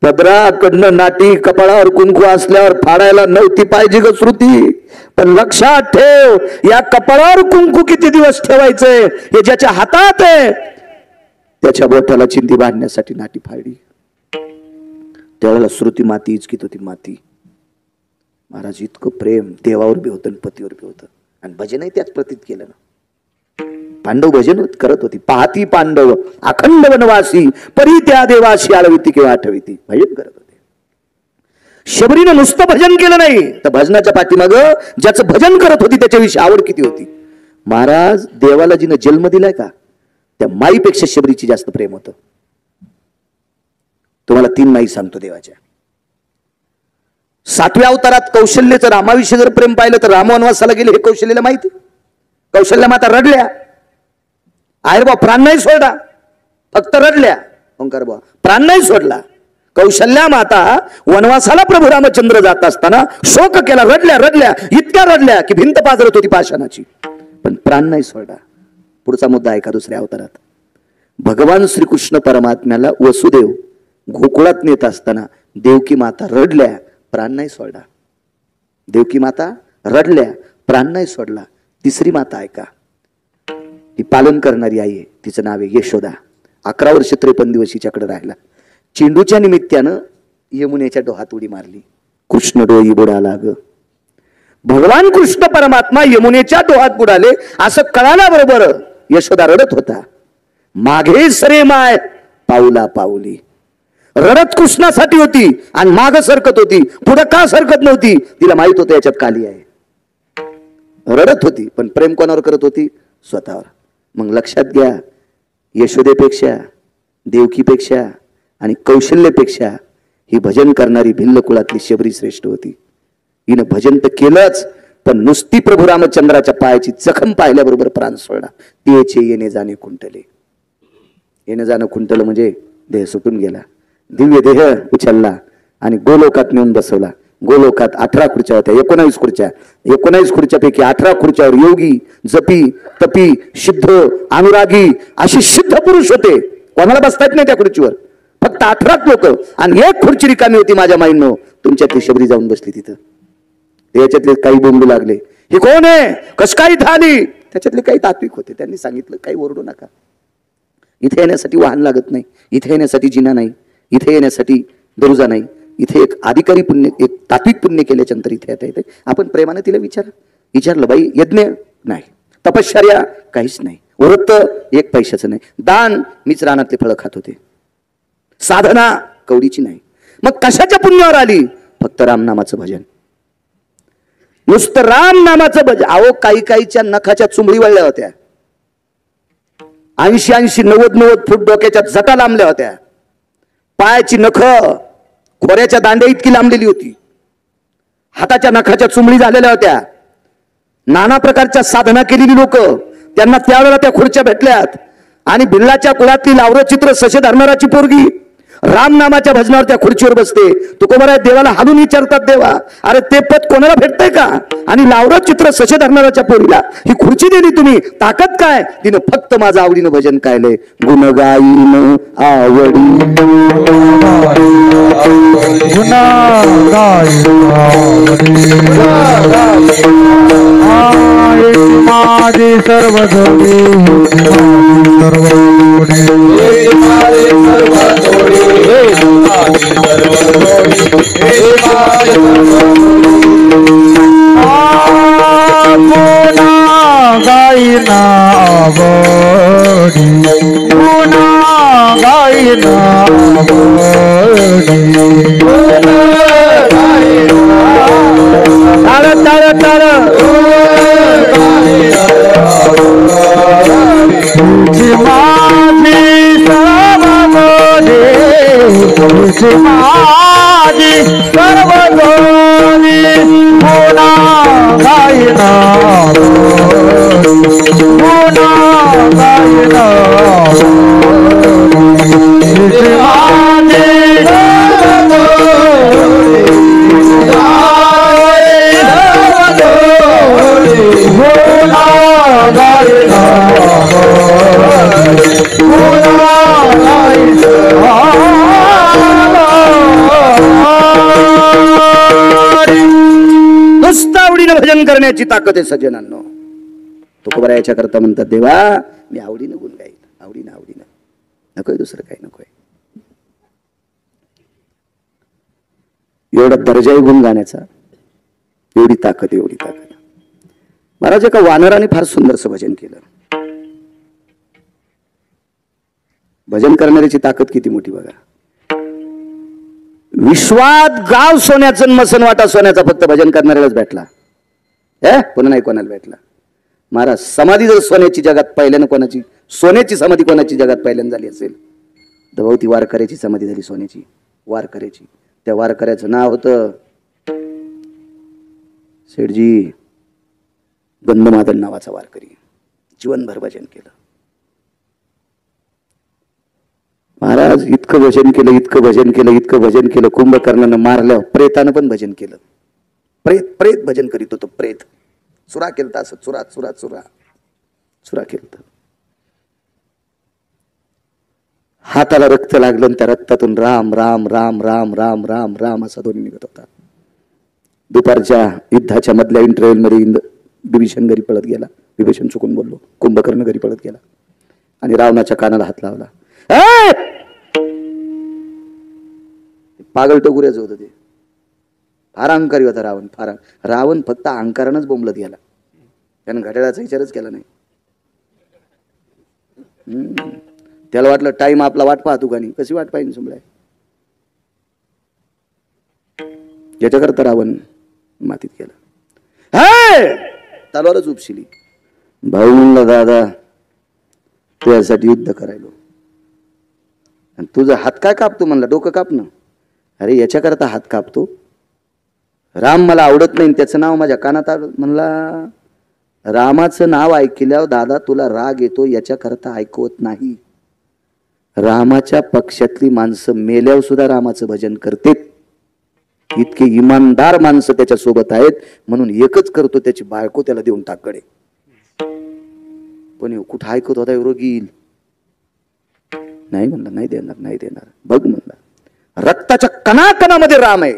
पदराकडनं नाटी कपाळावर कुंकू असल्यावर फाडायला नव्हती पाहिजे ग श्रुती, पण लक्षात ठेव, या कपाळावर कुंकू किती दिवस ठेवायचंय हे ज्याच्या हातात आहे त्याच्या बोटाला चिंधी बांधण्यासाठी नाटी फाडली. त्यावेळेला श्रुती माती इचकीत होती, माती. महाराज इतकं प्रेम देवावर बी होतं आणि पतीवर बी होतं, आणि भजनही त्याच प्रतीत केलं ना. पांडव भजन करत होती, पाहती पांडव अखंड वनवासी, परी त्या देवाशी आळविती किंवा आठविती, भजन करत होते. शबरीनं नुसतं भजन केलं नाही, तर भजनाच्या पाठीमाग ज्याचं भजन करत होती त्याच्याविषयी आवड किती होती. महाराज देवाला जिनं जन्म दिलाय का, त्या माईपेक्षा शबरीची जास्त प्रेम होतं. तुम्हाला 3 माई सांगतो देवाच्या. 7व्या अवतारात कौशल्याचं रामाविषयी जर प्रेम पाहिलं तर राम वनवासाला गेले हे कौशल्याला माहिती. कौशल्या माता रडल्या, आयर बा प्राण नाही सोडला, फक्त रडल्या. ओंकार बा प्राण नाही सोडला. कौशल्या माता वनवासाला प्रभू रामचंद्र जात असताना शोक केला, रडल्या रडल्या, इतक्या रडल्या की भिंत पाजरत होती पाषाणाची, पण प्राण नाही सोडला. पुढचा मुद्दा ऐका. 2ऱ्या अवतारात भगवान श्रीकृष्ण परमात्म्याला वसुदेव गोकुळात नेत असताना देवकी माता रडल्या, प्राण नाही सोडला. देवकी माता रडल्या, प्राण नाही सोडला. 3री माता ऐका, ती पालन करणारी आई आहे, तिचं नाव आहे यशोदा. 11 वर्ष 53 दिवस हिच्याकडे राहिला. चेंडूच्या निमित्तानं यमुनेच्या डोहात उडी मारली. कृष्ण डोई बुडाला ग. भगवान कृष्ण परमात्मा यमुनेच्या डोहात बुडाले असं कळाल्याबरोबर यशोदा रडत होता. मागे सरे माय पाऊला पाऊली, रडत कृष्णासाठी होती आणि माग सरकत होती. पुढे का सरकत नव्हती? तिला माहित होतं याच्यात काली आहे. रडत होती पण प्रेम कोणावर करत होती? स्वतःवर. मग लक्षात घ्या, यशोदेपेक्षा, देवकीपेक्षा आणि कौशल्यपेक्षा ही भजन करणारी भिल्ल कुळातली शबरी श्रेष्ठ होती. हिनं भजन तर केलंच, पण नुसती प्रभू रामचंद्राच्या पायाची जखम पाहिल्याबरोबर प्राण सोडला. तेचे येणे जाणे कुंटले. येणं जाणं कुंटलं म्हणजे देह सुटून गेला. दिव्य देह उचलला आणि गोलोकात नेऊन बसवला. गोलोकात 18 खुर्च्या होत्या, 19 खुर्च्या. 19 खुर्च्यापैकी 18 खुर्च्यावर योगी, जपी, तपी, सिद्ध, अनुरागी असे सिद्ध पुरुष होते. कोणाला बसता येत नाही त्या खुर्चीवर, फक्त 18 लोक. आणि 1 खुर्ची रिकामी होती माझ्या माईंनो. तुमच्यातली शबरी जाऊन बसली तिथं. याच्यातले काही बोंबू लागले, ही कोण आहे, कस काय इथं आली? त्याच्यातले काही तात्विक होते, त्यांनी सांगितलं काही ओरडू नका. इथे येण्यासाठी वाहन लागत नाही, इथे येण्यासाठी जिना नाही, इथे येण्यासाठी दरुजा नाही. इथे एक अधिकारी पुण्य, एक तात्विक पुण्य केल्याच्या नंतर इथे येता येते. आपण प्रेमाने तिला विचारलं, बाई यज्ञ नाही, तपश्चर्या काहीच नाही, व्रत 1 पैशाचं नाही, दान मीच रानातले फळं खात होते, साधना कवडीची नाही. मग कशाच्या पुण्यावर आली? फक्त रामनामाचं भजन. नुसतं राम नामाचं भजन. अहो काहीच्या नखाच्या चुंबडी वळल्या होत्या, 80 90 फूट डोक्याच्या जटा लांबल्या होत्या, पायाची नख खोऱ्याच्या दांड्या इतकी लांबलेली होती, हाताच्या नखाच्या चुंबडी झालेल्या होत्या. नाना प्रकारच्या साधना केलेली लोक, त्यांना त्यावेळेला त्या खुर्च्या भेटल्यात. आणि भिल्लाच्या कुळातली लावरचित्र सशे धरणाराची पोरगी राम नामाच्या भजनावर त्या खुर्चीवर बसते. तुकोबराय देवाला हालून विचारतात, देवा अरे ते पद कोणाला भेटतंय का? आणि लावरचित्र सशे धरणाराच्या पोरीला ही खुर्ची दिली तुम्ही, ताकद काय? तिनं फक्त माझं आवडीनं भजन गायलंय. गुण गाईन आवडी माझे सर्व गायना आवडी, गुणा गायना तुझी माझी सर्व तुझी माझी सर्व गुणा गायना गुणा गायना तुझी माझी आवडीनं भजन करण्याची ताकद आहे सज्जनांनो. तुकोबरायाच्या करता म्हणतात, देवा मी आवडीनं गुण गाईल, आवडीनं नकोय दुसरं काही नकोय. एवढा दर्जाही गुण गाण्याचा, एवढी ताकद. महाराज एका वानराने फार सुंदरसं भजन केलं. भजन करणाऱ्याची ताकद किती मोठी बघा. विश्वात गाव सोन्याचं मसन वाटा सोन्याचा फक्त भजन करणाऱ्यालाच भेटला, पुन्हा नाही कोणाला भेटला. महाराज समाधी जर सोन्याची जगात पहिल्यानं कोणाची, सोन्याची समाधी कोणाची जगात पहिल्यांदा झाली असेल, दभोवती वारकऱ्याची समाधी झाली, सोन्याची वारकऱ्याची. त्या वारकऱ्याचं नाव होतं शेठजी गंधमादन नावाचा वारकरी. जीवनभर भजन केलं महाराज. इतकं भजन केलं कुंभकर्णानं मारलं, प्रेतानं पण भजन केलं. प्रेत भजन करीत होतो. प्रेत सुरा केलता, असं चुरा केलता. हाताला रक्त लागलं, त्या रक्तातून राम राम राम राम राम राम राम असा ध्वनी निघत होता. दुपारच्या युद्धाच्या मधल्या इंटरव्ह्यू मध्ये विभीषण घरी पळत गेला. विभीषण चुकून बोललो, कुंभकर्ण घरी पळत गेला आणि रावणाच्या कानाला हात लावला. पागल टोकुऱ्याचं होतं ते, फार अहंकारी होता रावण. रावण फक्त अहंकारानंच बोंबलत गेला, त्यानं घड्याळाचा विचारच केला नाही. त्याला वाटलं टाइम आपला वाट पाहतो का नाही, कशी वाट पाहिजे सुमलाय. याच्याकरता रावण मातीत गेला. तलवारच उपशिली. भाऊ म्हणला, दादा त्यासाठी युद्ध करायलो, आणि तुझा हात काय कापतो म्हणला, डोकं कापणं. अरे याच्याकरता हात कापतो, राम मला आवडत नाही त्याचं नाव माझ्या कानात आलं म्हणला. रामाचं नाव ऐकल्यावर दादा तुला राग येतो, याच्याकरता ऐकवत नाही. रामाच्या पक्षातली माणसं मेल्यावर सुद्धा रामाचं भजन करतेत. इतके इमानदार माणसं त्याच्या सोबत आहेत, म्हणून एकच करतो, त्याची बायको त्याला देऊन टाककडे. पण कुठं ऐकत होता रोगील. नाही म्हणला, नाही देणार. बघ म्हणला, रक्ताच्या कणाकणामध्ये राम आहे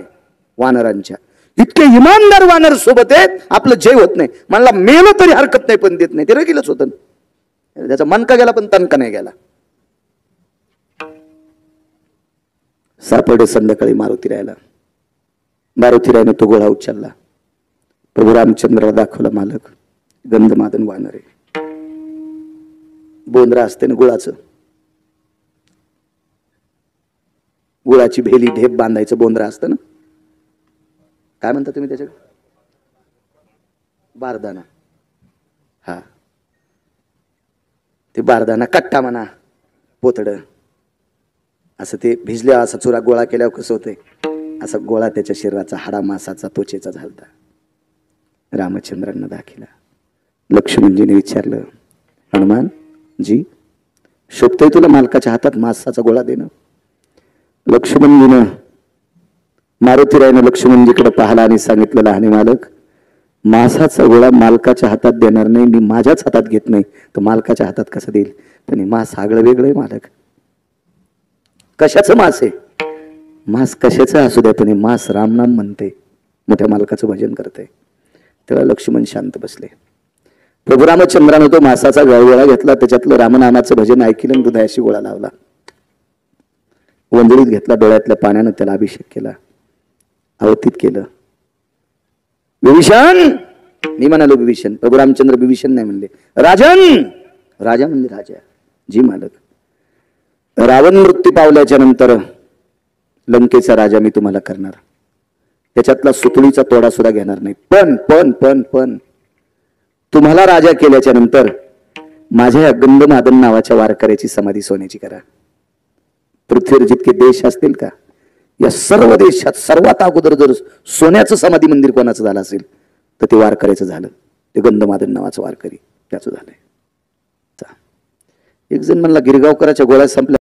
वानरांच्या. इतके इमानदार वानर सोबत आहेत, आपलं जय होत नाही. म्हणला मेलो तरी हरकत नाही, पण देत नाही. ते रगीलच होतं. त्याचा मनका गेला पण तनका नाही गेला. सापडे संध्याकाळी मारुतीरायनं तो गोळा उचलला. प्रभू रामचंद्राला दाखवला, मालक गंधमादन वानर आहे. बोंद्रा असते ना गुळाचं, गुळाची भेली ढेप बांधायचं बोंद्रा असतं ना, काय म्हणता तुम्ही त्याच्याकडे? बारदाना. हा, ते बारदाना कट्टा म्हणा, पोतड, असं ते भिजल्या असा चुरा गोळा केल्यावर कसं होतंय, असा गोळा त्याच्या शरीराचा, हाडा मासाचा, त्वचेचा झालता. रामचंद्रांना दाखिला. लक्ष्मणजीने विचारलं, हनुमान जी शोभतोय तुला मालकाच्या हातात मासाचा गोळा देणं? लक्ष्मणजीनं मारुतीरायनं लक्ष्मणजीकडे पाहिला आणि सांगितलं, लहाने मालक, मासाचा गोळा मालकाच्या हातात देणार नाही, मी माझ्याच हातात घेत नाही, तर मालकाच्या हातात कसं देईल? त्याने मास आगळं वेगळं आहे मालक. कशाचं मास आहे? मास कशाचं असू द्या, पण मास रामनाम म्हणते, मोठ्या मालकाचं भजन करते. त्याला लक्ष्मण शांत बसले. प्रभू रामचंद्रानं तो मासाचा गोळा घेतला, त्याच्यातलं रामनामाचं भजन ऐकलं, हृदयाशी गोळा लावला, वंदळीत घेतला, डोळ्यातल्या पाण्यानं त्याला अभिषेक केला, अवतीत केलं. विभीषण, मी म्हणालो विभीषण, प्रभू रामचंद्र विभीषण नाही म्हणले, राजन. राजा म्हणजे राजा. जी मालक. रावण मृत्यू पावल्याच्या नंतर लंकेचा राजा मी तुम्हाला करणार, त्याच्यातला सुतळीचा तोडा सुद्धा घेणार नाही, पण पण पण पण तुम्हाला राजा केल्याच्या नंतर माझ्या या गंधमादन नावाच्या वारकऱ्याची समाधी सोन्याची करा. पृथ्वीवर जितके देश असतील का, या सर्व देशात सर्वात अगोदर जर सोन्याचं समाधी मंदिर कोणाचं झालं असेल तर ते वारकऱ्याचं झालं. ते गंधमादन नावाचं वारकरी त्याचं झालंय. एक जण म्हणला गिरगावकराच्या गोळ्या संपल्या.